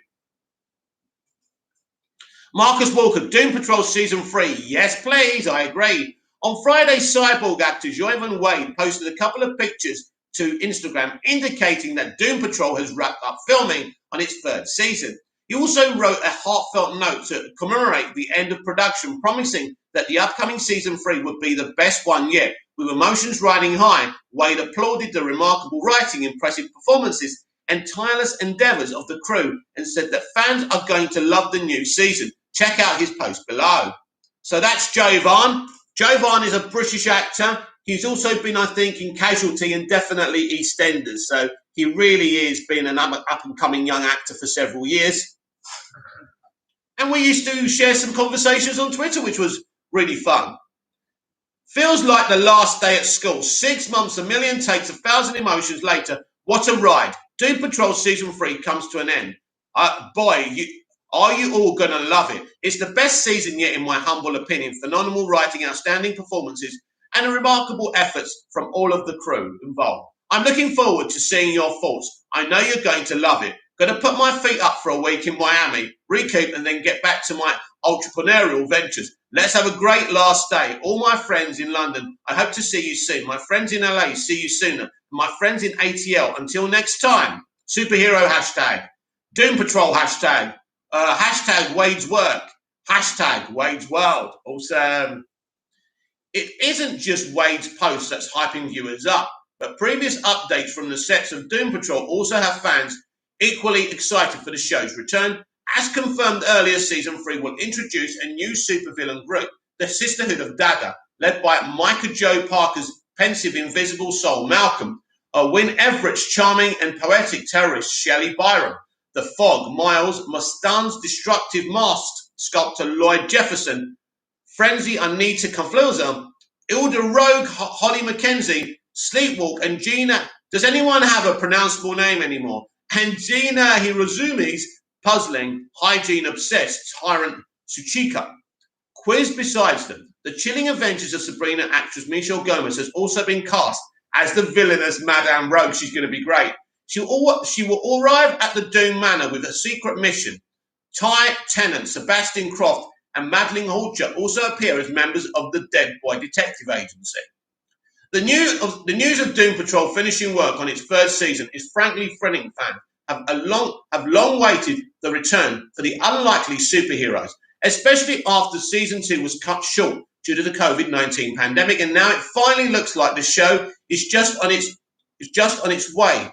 Marcus Walker, Doom Patrol Season 3. Yes, please, I agree. On Friday, Cyborg actor Jovan Wade posted a couple of pictures to Instagram indicating that Doom Patrol has wrapped up filming on its third season. He also wrote a heartfelt note to commemorate the end of production, promising that the upcoming season 3 would be the best one yet. With emotions riding high, Wade applauded the remarkable writing, impressive performances, and tireless endeavours of the crew and said that fans are going to love the new season. Check out his post below. So that's Jovan. Jovan is a British actor. He's also been, I think, in Casualty and definitely EastEnders. So he really is been an up-and-coming young actor for several years. And we used to share some conversations on Twitter, which was really fun. Feels like the last day at school. 6 months, a million takes, 1,000 emotions later. What a ride. Doom Patrol Season 3 comes to an end. Boy, are you all going to love it? It's the best season yet, in my humble opinion. Phenomenal writing, outstanding performances, and remarkable efforts from all of the crew involved. I'm looking forward to seeing your thoughts. I know you're going to love it. Going to put my feet up for a week in Miami, recoup, and then get back to my entrepreneurial ventures. Let's have a great last day. All my friends in London, I hope to see you soon. My friends in LA, see you sooner. My friends in ATL, until next time. Superhero hashtag. Doom Patrol hashtag. Hashtag Wade's work. Hashtag Wade's world. Awesome. It isn't just Wade's post that's hyping viewers up, but previous updates from the sets of Doom Patrol also have fans equally excited for the show's return. As confirmed earlier, Season 3 will introduce a new supervillain group, the Sisterhood of Dagger, led by Micah Joe Parker's pensive invisible soul, Malcolm, Win Everett's charming and poetic terrorist, Shelley Byron, the Fog, Miles, Mustang's destructive masked sculptor, Lloyd Jefferson, Frenzy Anita Confluza, Ilda Rogue, Holly Mackenzie, Sleepwalk, and Gina. Does anyone have a pronounceable name anymore? And Gina Hirozumi's puzzling, hygiene-obsessed tyrant Tsuchika. Quiz besides them, the chilling adventures of Sabrina actress Michelle Gomez has also been cast as the villainous Madame Rogue. She's going to be great. She will arrive at the Doom Manor with a secret mission. Ty Tennant, Sebastian Croft, and Madeline Hulcher also appear as members of the Dead Boy Detective Agency. The news of Doom Patrol finishing work on its third season is frankly thrilling. Fans have long waited the return for the unlikely superheroes, especially after season 2 was cut short due to the COVID-19 pandemic, and now it finally looks like the show is just on its way.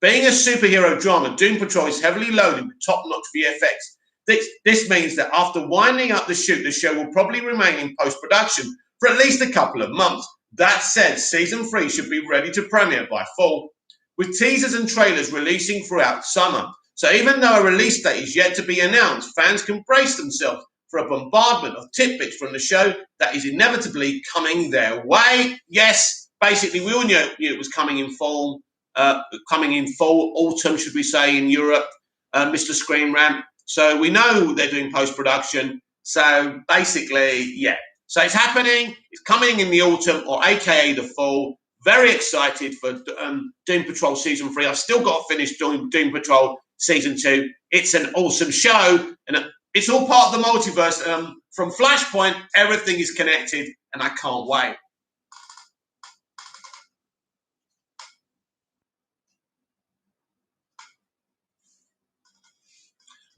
Being a superhero drama, Doom Patrol is heavily loaded with top-notch VFX. This means that after winding up the shoot, the show will probably remain in post-production for at least a couple of months. That said, Season 3 should be ready to premiere by fall, with teasers and trailers releasing throughout summer. So even though a release date is yet to be announced, fans can brace themselves for a bombardment of tidbits from the show that is inevitably coming their way. Yes, basically we all knew it was coming in fall, autumn, should we say, in Europe, Mr. Screen Rant. So we know they're doing post-production. So basically, yeah. So it's happening. It's coming in the autumn, or AKA the fall. Very excited for Doom Patrol Season 3. I've still got to finish Doom Patrol Season 2. It's an awesome show, and it's all part of the multiverse. From Flashpoint, everything is connected, and I can't wait.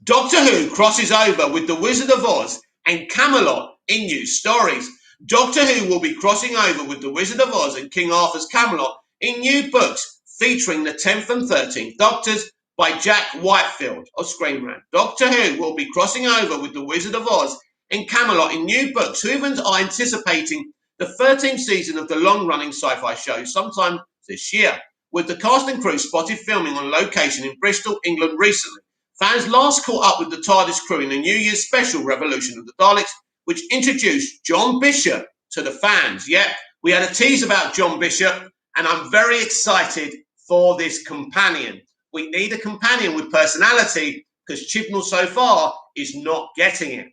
Doctor Who crosses over with The Wizard of Oz and Camelot in new stories. Doctor Who will be crossing over with The Wizard of Oz and King Arthur's Camelot in new books featuring the 10th and 13th Doctors by Jack Whitefield of Screen Rant. Doctor Who will be crossing over with The Wizard of Oz and Camelot in new books. Whovens are anticipating the 13th season of the long-running sci-fi show sometime this year, with the cast and crew spotted filming on location in Bristol, England recently. Fans last caught up with the TARDIS crew in the New Year's special Revolution of the Daleks, which introduced John Bishop to the fans. Yeah, we had a tease about John Bishop, and I'm very excited for this companion. We need a companion with personality, because Chibnall so far is not getting it.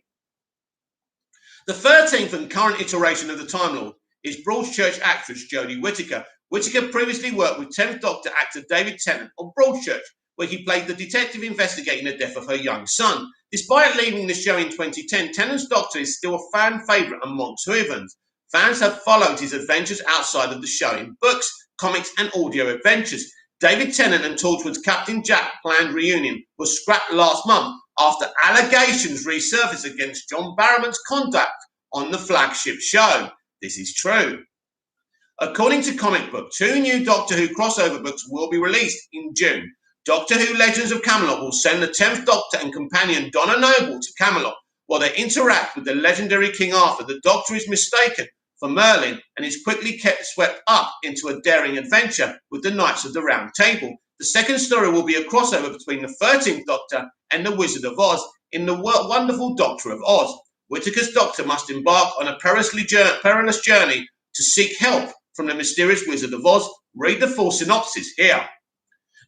The 13th and current iteration of the Time Lord is Broadchurch actress Jodie Whittaker. Whittaker previously worked with 10th Doctor actor David Tennant on Broadchurch, where he played the detective investigating the death of her young son. Despite leaving the show in 2010, Tennant's Doctor is still a fan favourite amongst Whovens. Fans have followed his adventures outside of the show in books, comics and audio adventures. David Tennant and Torchwood's Captain Jack planned reunion was scrapped last month after allegations resurfaced against John Barrowman's conduct on the flagship show. This is true. According to Comic Book, 2 new Doctor Who crossover books will be released in June. Doctor Who Legends of Camelot will send the 10th Doctor and companion Donna Noble to Camelot. While they interact with the legendary King Arthur, the Doctor is mistaken for Merlin and is quickly swept up into a daring adventure with the Knights of the Round Table. The second story will be a crossover between the 13th Doctor and the Wizard of Oz in the wonderful Doctor of Oz. Whittaker's Doctor must embark on a perilous journey to seek help from the mysterious Wizard of Oz. Read the full synopsis here.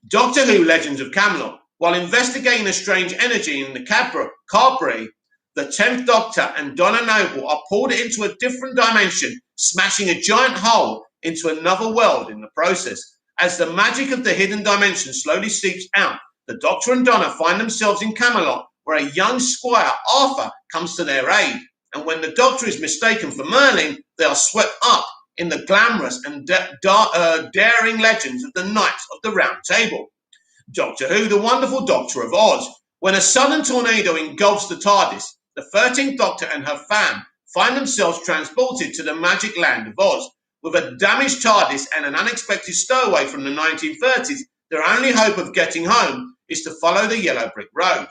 Doctor Who Legends of Camelot. While investigating a strange energy in the Cadbury, the 10th Doctor and Donna Noble are pulled into a different dimension, smashing a giant hole into another world in the process. As the magic of the hidden dimension slowly seeps out, the Doctor and Donna find themselves in Camelot, where a young squire, Arthur, comes to their aid. And when the Doctor is mistaken for Merlin, they are swept up in the glamorous and daring legends of the Knights of the Round Table. Doctor Who, the wonderful Doctor of Oz. When a sudden tornado engulfs the TARDIS, the 13th Doctor and her fam find themselves transported to the magic land of Oz. With a damaged TARDIS and an unexpected stowaway from the 1930s, their only hope of getting home is to follow the yellow brick road.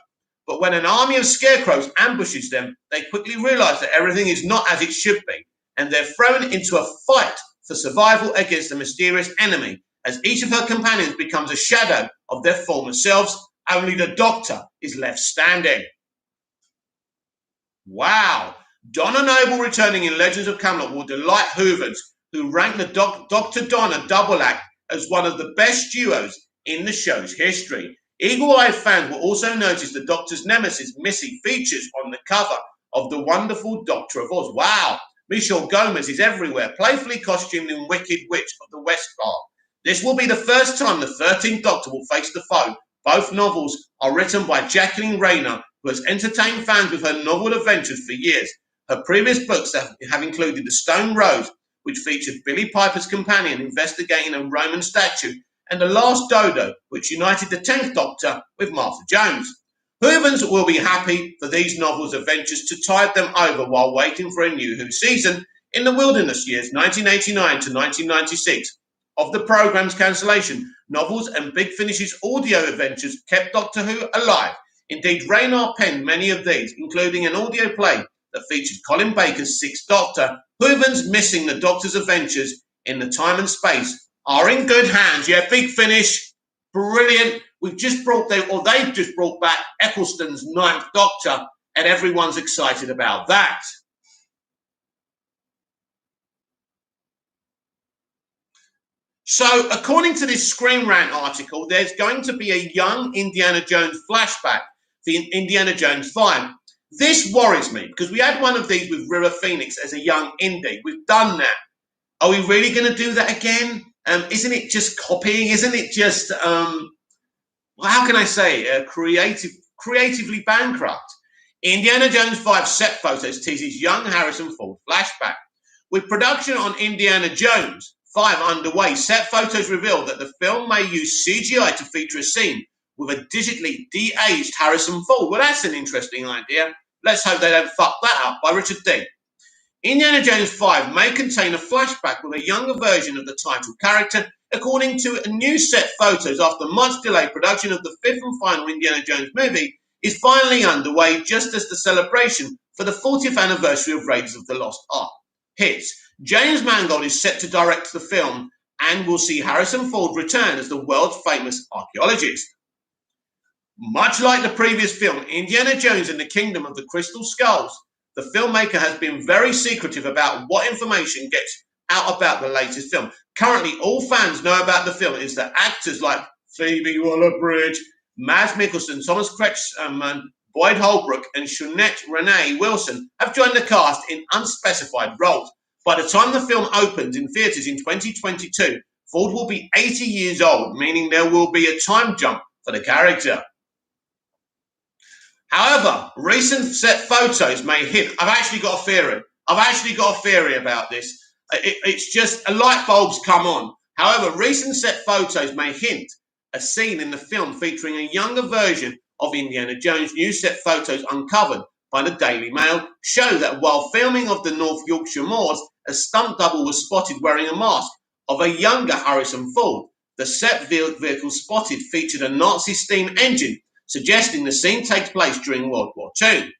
But when an army of scarecrows ambushes them, they quickly realise that everything is not as it should be, and they're thrown into a fight for survival against a mysterious enemy, as each of her companions becomes a shadow of their former selves. Only the Doctor is left standing. Wow! Donna Noble returning in Legends of Camelot will delight Whovans, who rank the Dr. Donna double act as one of the best duos in the show's history. Eagle-eyed fans will also notice the Doctor's nemesis, Missy, features on the cover of the wonderful Doctor of Oz. Wow! Michelle Gomez is everywhere, playfully costumed in Wicked Witch of the West Park. This will be the first time the 13th Doctor will face the foe. Both novels are written by Jacqueline Rayner, who has entertained fans with her novel adventures for years. Her previous books have included The Stone Rose, which featured Billie Piper's companion investigating a Roman statue, and The Last Dodo, which united the 10th Doctor with Martha Jones. Whovans will be happy for these novels' adventures to tide them over while waiting for a new Who season in the wilderness years 1989 to 1996. Of the programme's cancellation, novels and Big Finish's audio adventures kept Doctor Who alive. Indeed, Rayner penned many of these, including an audio play that featured Colin Baker's Sixth Doctor. Whovans missing the Doctor's adventures in the time and space are in good hands. Yeah, Big Finish, brilliant. They've just brought back Eccleston's Ninth Doctor, and everyone's excited about that. So, according to this Screen Rant article, there's going to be a young Indiana Jones flashback for Indiana Jones 5. This worries me, because we had one of these with River Phoenix as a young Indy. We've done that. Are we really going to do that again? Isn't it just copying? Isn't it just, how can I say, creatively bankrupt? Indiana Jones 5 set photos teases young Harrison Ford flashback. With production on Indiana Jones 5 underway, set photos reveal that the film may use CGI to feature a scene with a digitally de-aged Harrison Ford. Well, that's an interesting idea. Let's hope they don't fuck that up. By Richard D. Indiana Jones 5 may contain a flashback with a younger version of the title character, according to new set photos. After much delay, production of the fifth and final Indiana Jones movie is finally underway, just as the celebration for the 40th anniversary of Raiders of the Lost Ark hits. James Mangold is set to direct the film, and will see Harrison Ford return as the world's famous archaeologist. Much like the previous film, Indiana Jones and the Kingdom of the Crystal Skulls, the filmmaker has been very secretive about what information gets out about the latest film. Currently, all fans know about the film is that actors like Phoebe Waller-Bridge, Mads Mikkelsen, Thomas Kretschmann, Boyd Holbrook, and Shunette Renee Wilson have joined the cast in unspecified roles. By the time the film opens in theatres in 2022, Ford will be 80 years old, meaning there will be a time jump for the character. However, recent set photos may hint. I've actually got a theory about this. It's just a light bulb's come on. However, recent set photos may hint a scene in the film featuring a younger version of Indiana Jones. New set photos uncovered by the Daily Mail show that while filming of the North Yorkshire moors, a stunt double was spotted wearing a mask of a younger Harrison Ford. The set vehicle spotted featured a Nazi steam engine, suggesting the scene takes place during World War II.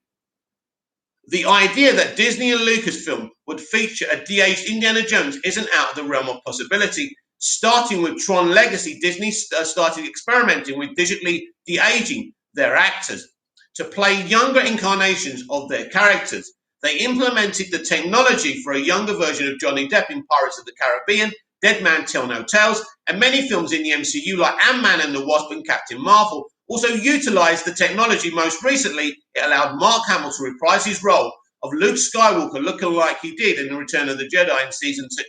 The idea that Disney and Lucasfilm would feature a de-aged Indiana Jones isn't out of the realm of possibility. Starting with Tron Legacy, Disney started experimenting with digitally de-aging their actors to play younger incarnations of their characters. They implemented the technology for a younger version of Johnny Depp in Pirates of the Caribbean, Dead Man Tell No Tales, and many films in the MCU like Ant-Man and the Wasp and Captain Marvel also utilized the technology. Most recently, it allowed Mark Hamill to reprise his role of Luke Skywalker, looking like he did in The Return of the Jedi in the season 2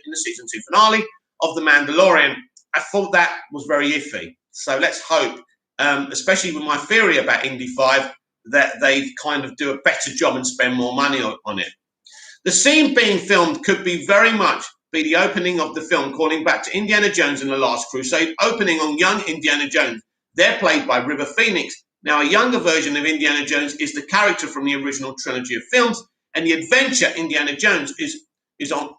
finale of The Mandalorian. I thought that was very iffy. So let's hope, especially with my theory about Indy 5, that they kind of do a better job and spend more money on it. The scene being filmed could be very much be the opening of the film, calling back to Indiana Jones and the Last Crusade, opening on young Indiana Jones. They're played by River Phoenix. Now, a younger version of Indiana Jones is the character from the original trilogy of films, and the adventure Indiana Jones is on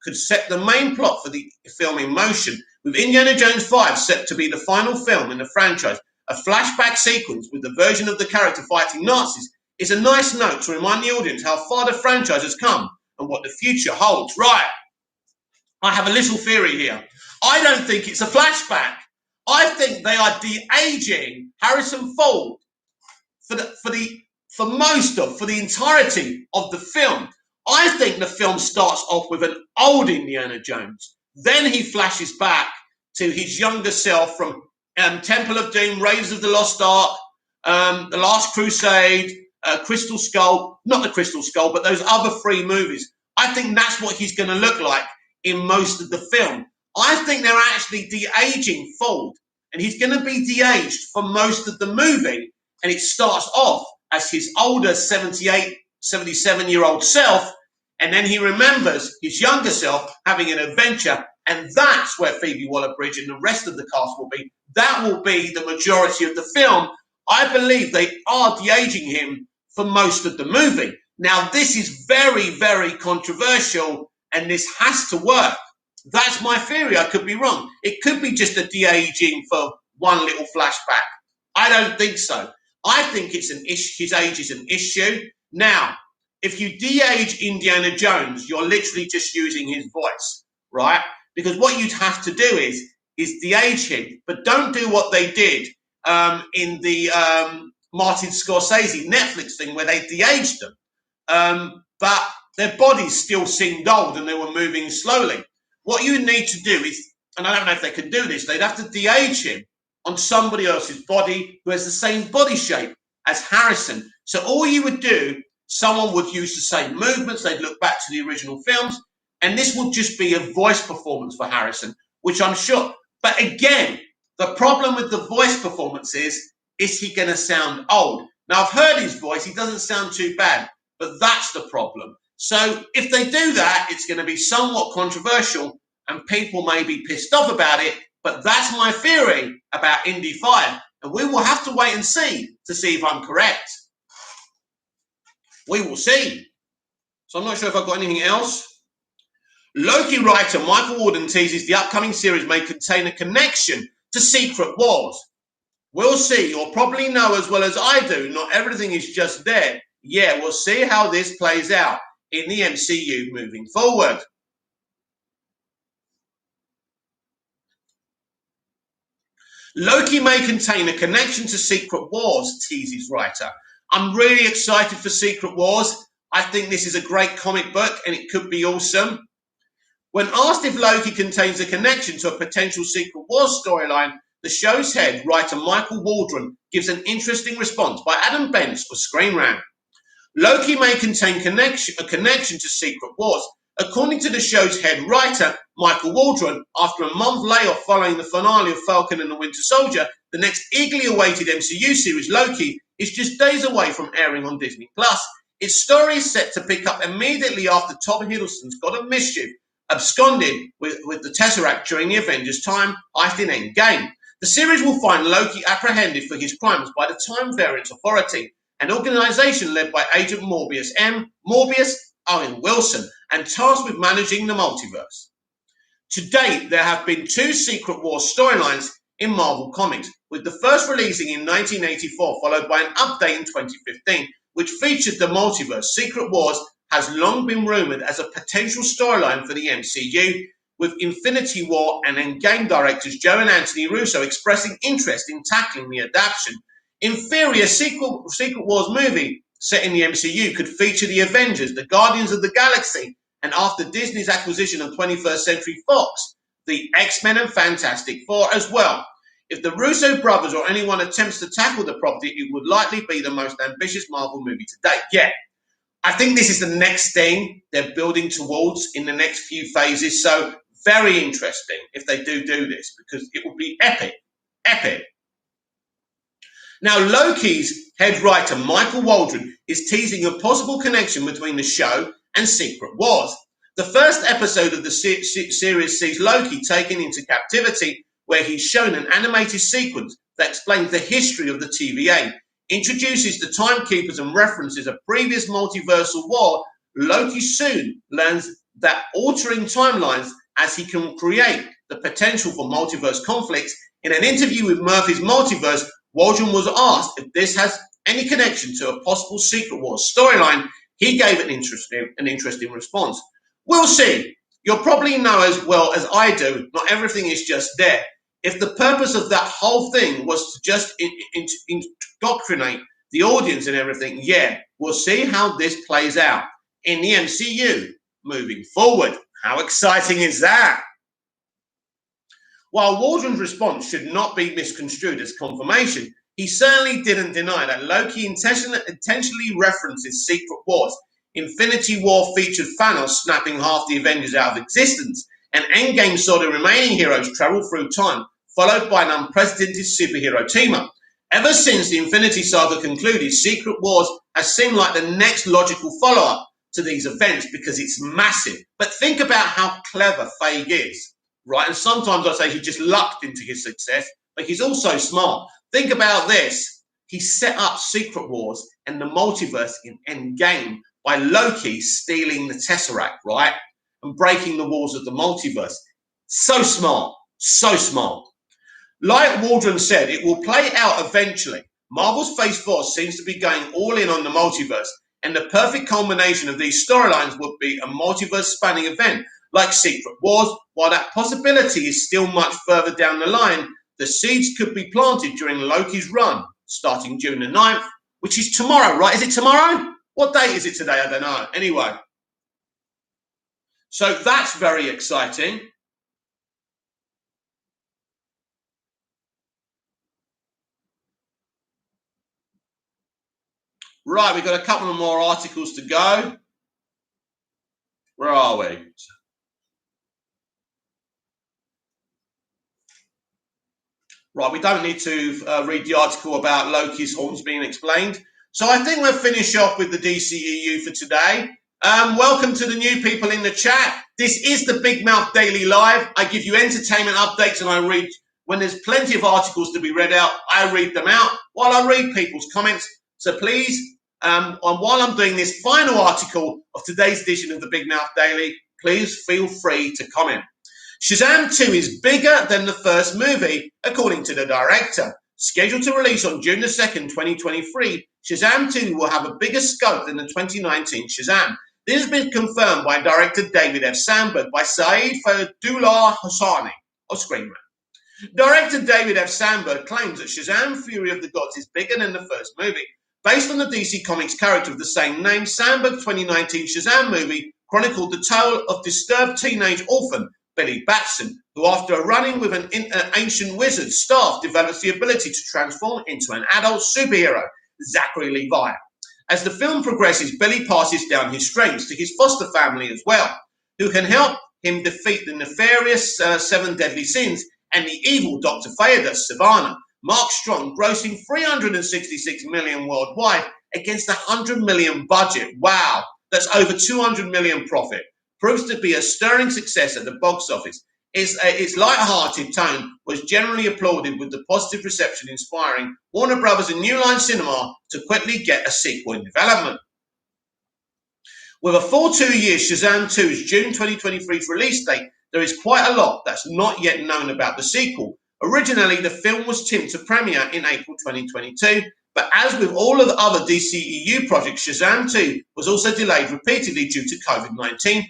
could set the main plot for the film in motion, with Indiana Jones 5 set to be the final film in the franchise. A flashback sequence with the version of the character fighting Nazis is a nice note to remind the audience how far the franchise has come and what the future holds. Right, I have a little theory here. I don't think it's a flashback. I think they are de-aging Harrison Ford for the entirety of the film. I think the film starts off with an old Indiana Jones. Then he flashes back to his younger self from Temple of Doom, Raiders of the Lost Ark, The Last Crusade, Crystal Skull, not the Crystal Skull, but those other 3 movies. I think that's what he's going to look like in most of the film. I think they're actually de-aging Ford, and he's going to be de-aged for most of the movie, and it starts off as his older 78, 77-year-old self, and then he remembers his younger self having an adventure, and that's where Phoebe Waller-Bridge and the rest of the cast will be. That will be the majority of the film. I believe they are de-aging him for most of the movie. Now, this is very, very controversial, and this has to work. That's my theory. I could be wrong. It could be just a de-aging for one little flashback. I don't think so. I think it's an issue. His age is an issue. Now, if you de-age Indiana Jones, you're literally just using his voice, right? Because what you'd have to do is de-age him, but don't do what they did in the Martin Scorsese Netflix thing where they de-aged them. But their bodies still seemed old and they were moving slowly. What you need to do is, and I don't know if they can do this, they'd have to de-age him on somebody else's body who has the same body shape as Harrison. So all you would do, someone would use the same movements, they'd look back to the original films, and this would just be a voice performance for Harrison, which I'm sure. But again, the problem with the voice performance is he going to sound old? Now, I've heard his voice, he doesn't sound too bad, but that's the problem. So if they do that, it's going to be somewhat controversial and people may be pissed off about it, but that's my theory about Indy 5. And we will have to wait and see to see if I'm correct. We will see. So I'm not sure if I've got anything else. Loki writer Michael Walden teases the upcoming series may contain a connection to Secret Wars. We'll see. You'll probably know as well as I do, not everything is just there. Yeah, we'll see how this plays out in the MCU moving forward. Loki may contain a connection to Secret Wars, teases writer. I'm really excited for Secret Wars. I think this is a great comic book and it could be awesome. When asked if Loki contains a connection to a potential Secret Wars storyline, the show's head writer Michael Waldron gives an interesting response by Adam Bence of Screen Rant. Loki may contain a connection to Secret Wars. According to the show's head writer, Michael Waldron, after a month layoff following the finale of Falcon and the Winter Soldier, the next eagerly awaited MCU series, Loki, is just days away from airing on Disney+. Its story is set to pick up immediately after Tom Hiddleston's God of Mischief, absconded with the Tesseract during the Avengers' time heist in Endgame. The series will find Loki apprehended for his crimes by the Time Variance Authority, an organization led by Agent Morbius Morbius Owen Wilson, and tasked with managing the multiverse. To date, there have been 2 Secret Wars storylines in Marvel Comics, with the first releasing in 1984, followed by an update in 2015, which featured the multiverse. Secret Wars has long been rumored as a potential storyline for the MCU, with Infinity War and Endgame directors Joe and Anthony Russo expressing interest in tackling the adaptation. In theory, a Secret Wars movie set in the MCU could feature the Avengers, the Guardians of the Galaxy, and after Disney's acquisition of 21st Century Fox, the X-Men and Fantastic Four as well. If the Russo brothers or anyone attempts to tackle the property, it would likely be the most ambitious Marvel movie to date. Yeah, I think this is the next thing they're building towards in the next few phases. So very interesting if they do this, because it will be epic. Epic. Now, Loki's head writer, Michael Waldron, is teasing a possible connection between the show and Secret Wars. The first episode of the series sees Loki taken into captivity, where he's shown an animated sequence that explains the history of the TVA, introduces the timekeepers and references a previous multiversal war. Loki soon learns that altering timelines as he can create the potential for multiverse conflicts. In an interview with Murphy's Multiverse, Waldron was asked if this has any connection to a possible Secret Wars storyline. He gave an interesting response. We'll see. You'll probably know as well as I do, not everything is just there. If the purpose of that whole thing was to just indoctrinate the audience and everything, yeah, we'll see how this plays out in the MCU moving forward. How exciting is that? While Waldron's response should not be misconstrued as confirmation, he certainly didn't deny that Loki intentionally references Secret Wars. Infinity War featured Thanos snapping half the Avengers out of existence, and Endgame saw the remaining heroes travel through time, followed by an unprecedented superhero team-up. Ever since the Infinity Saga concluded, Secret Wars has seemed like the next logical follow-up to these events because it's massive. But think about how clever Feige is, right? And sometimes I say he just lucked into his success, but he's also smart. Think about this. He set up Secret Wars and the multiverse in Endgame by Loki stealing the Tesseract, right? And breaking the walls of the multiverse. So smart. So smart. Like Waldron said, it will play out eventually. Marvel's Phase 4 seems to be going all in on the multiverse, and the perfect culmination of these storylines would be a multiverse-spanning event like Secret Wars. While that possibility is still much further down the line, the seeds could be planted during Loki's run, starting June the 9th, which is tomorrow, right? Is it tomorrow? What date is it today? I don't know. Anyway. So that's very exciting. Right, we've got a couple of more articles to go. Where are we? Right, we don't need to read the article about Loki's horns being explained. So I think we'll finish off with the DCEU for today. Welcome to the new people in the chat. This is the Big Mouth Daily Live. I give you entertainment updates and I read, when there's plenty of articles to be read out, I read them out while I read people's comments. So please, and while I'm doing this final article of today's edition of the Big Mouth Daily, please feel free to comment. Shazam 2 is bigger than the first movie, according to the director. Scheduled to release on June the 2nd, 2023, Shazam 2 will have a bigger scope than the 2019 Shazam. This has been confirmed by director David F. Sandberg by Saeed Fadullah Hosseini of Screen Rant. Director David F. Sandberg claims that Shazam Fury of the Gods is bigger than the first movie. Based on the DC Comics character of the same name, Sandberg's 2019 Shazam movie chronicled the tale of disturbed teenage orphan Billy Batson, who after a run-in with an ancient wizard staff develops the ability to transform into an adult superhero, Zachary Levi. As the film progresses, Billy passes down his strengths to his foster family as well, who can help him defeat the nefarious seven deadly sins and the evil Dr. Theodos Savannah. Mark Strong grossing $366 million worldwide against a $100 million budget. Wow, that's over $200 million profit. proves to be a stirring success at the box office. Its light-hearted tone was generally applauded, with the positive reception inspiring Warner Brothers and New Line Cinema to quickly get a sequel in development. With a full 2 years, Shazam 2's June 2023 release date, there is quite a lot that's not yet known about the sequel. Originally, the film was timed to premiere in April 2022, but as with all of the other DCEU projects, Shazam 2 was also delayed repeatedly due to COVID-19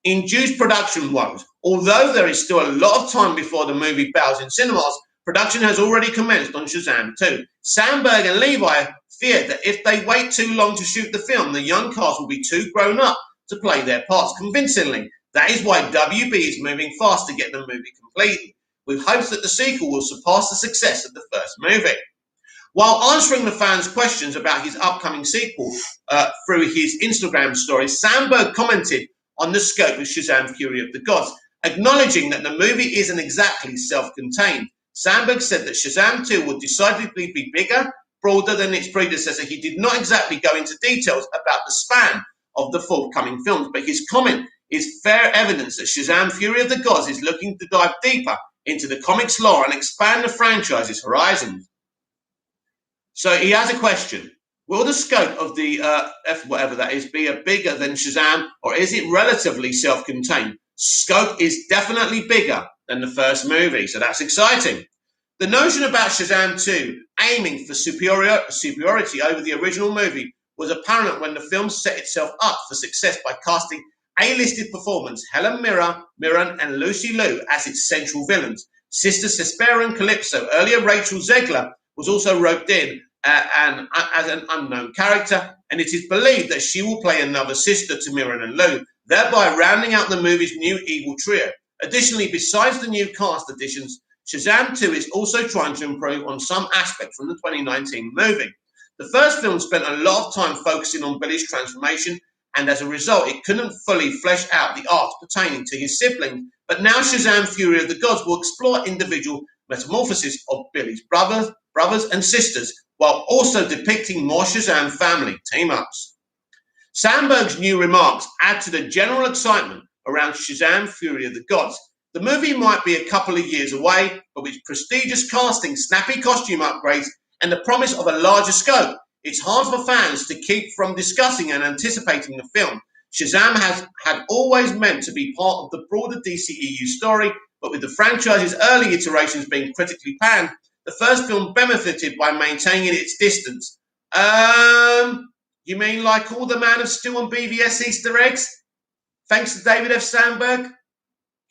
induced production woes. Although there is still a lot of time before the movie bows in cinemas, production has already commenced on Shazam 2. Sandberg and Levi feared that if they wait too long to shoot the film, the young cast will be too grown up to play their parts convincingly. That is why WB is moving fast to get the movie completed, with hopes that the sequel will surpass the success of the first movie. While answering the fans' questions about his upcoming sequel through his Instagram story, Sandberg commented on the scope of Shazam Fury of the Gods, acknowledging that the movie isn't exactly self-contained. Sandberg said that Shazam 2 would decidedly be bigger, broader than its predecessor. He did not exactly go into details about the span of the forthcoming films, but his comment is fair evidence that Shazam Fury of the Gods is looking to dive deeper into the comics lore and expand the franchise's horizons. So he has a question. Will the scope of the whatever that is be bigger than Shazam, or is it relatively self-contained? Scope is definitely bigger than the first movie, so that's exciting. The notion about Shazam 2 aiming for superiority over the original movie was apparent when the film set itself up for success by casting A-listed performers Helen Mirren and Lucy Liu as its central villains. Sister Cespera and Calypso, earlier Rachel Zegler, was also roped in as an unknown character, and it is believed that she will play another sister to Mirren and Liu, thereby rounding out the movie's new evil trio. Additionally, besides the new cast additions, Shazam 2 is also trying to improve on some aspects from the 2019 movie. The first film spent a lot of time focusing on Billy's transformation, and as a result, it couldn't fully flesh out the arcs pertaining to his siblings. But now Shazam Fury of the Gods will explore individual metamorphosis of Billy's brothers and sisters, while also depicting more Shazam family team-ups. Sandberg's new remarks add to the general excitement around Shazam Fury of the Gods. The movie might be a couple of years away, but with prestigious casting, snappy costume upgrades, and the promise of a larger scope, it's hard for fans to keep from discussing and anticipating the film. Shazam had always meant to be part of the broader DCEU story, but with the franchise's early iterations being critically panned, the first film benefited by maintaining its distance. You mean like all the Man of Steel and BVS Easter eggs? Thanks to David F. Sandberg?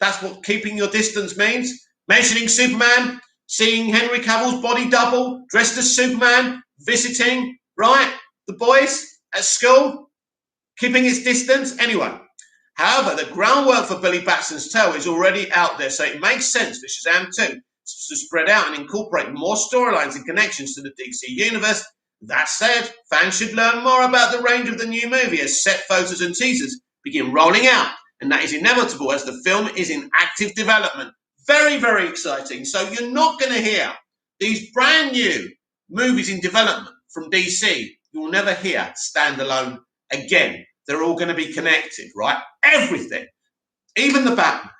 That's what keeping your distance means? Mentioning Superman, seeing Henry Cavill's body double, dressed as Superman, visiting, right, the boys at school, keeping its distance. Anyway, however, the groundwork for Billy Batson's tale is already out there, so it makes sense for Shazam 2 to spread out and incorporate more storylines and connections to the DC universe. That said, fans should learn more about the range of the new movie as set photos and teasers begin rolling out, and that is inevitable as the film is in active development. Very, very exciting. So you're not going to hear these brand new movies in development from DC. You will never hear standalone again. They're all going to be connected, right? Everything. Even the Batman,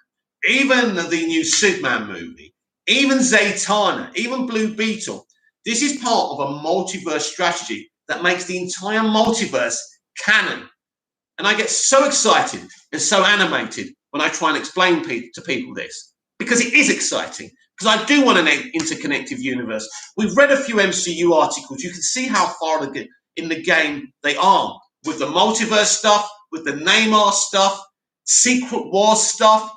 even the new Superman movie, even Zatanna, even Blue Beetle. This is part of a multiverse strategy that makes the entire multiverse canon. And I get so excited and so animated when I try and explain to people this, because it is exciting, because I do want an interconnected universe. We've read a few MCU articles. You can see how far in the game they are with the multiverse stuff, with the Neymar stuff, Secret Wars stuff.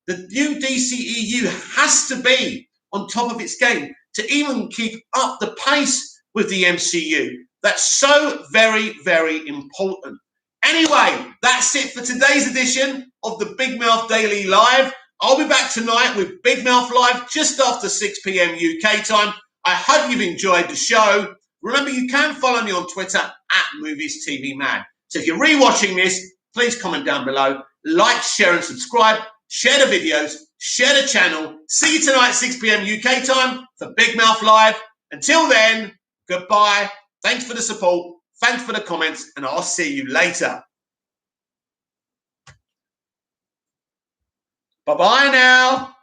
The new DCEU has to be on top of its game to even keep up the pace with the MCU. That's so very, very important. Anyway, that's it for today's edition of the Big Mouth Daily Live. I'll be back tonight with Big Mouth Live just after 6 p.m. UK time. I hope you've enjoyed the show. Remember, you can follow me on Twitter at Movies TV Man. So if you're rewatching this, please comment down below, like, share and subscribe, share the videos, share the channel. See you tonight 6 p.m. UK time for Big Mouth Live. Until then, goodbye. Thanks for the support. Thanks for the comments, and I'll see you later. Bye-bye now.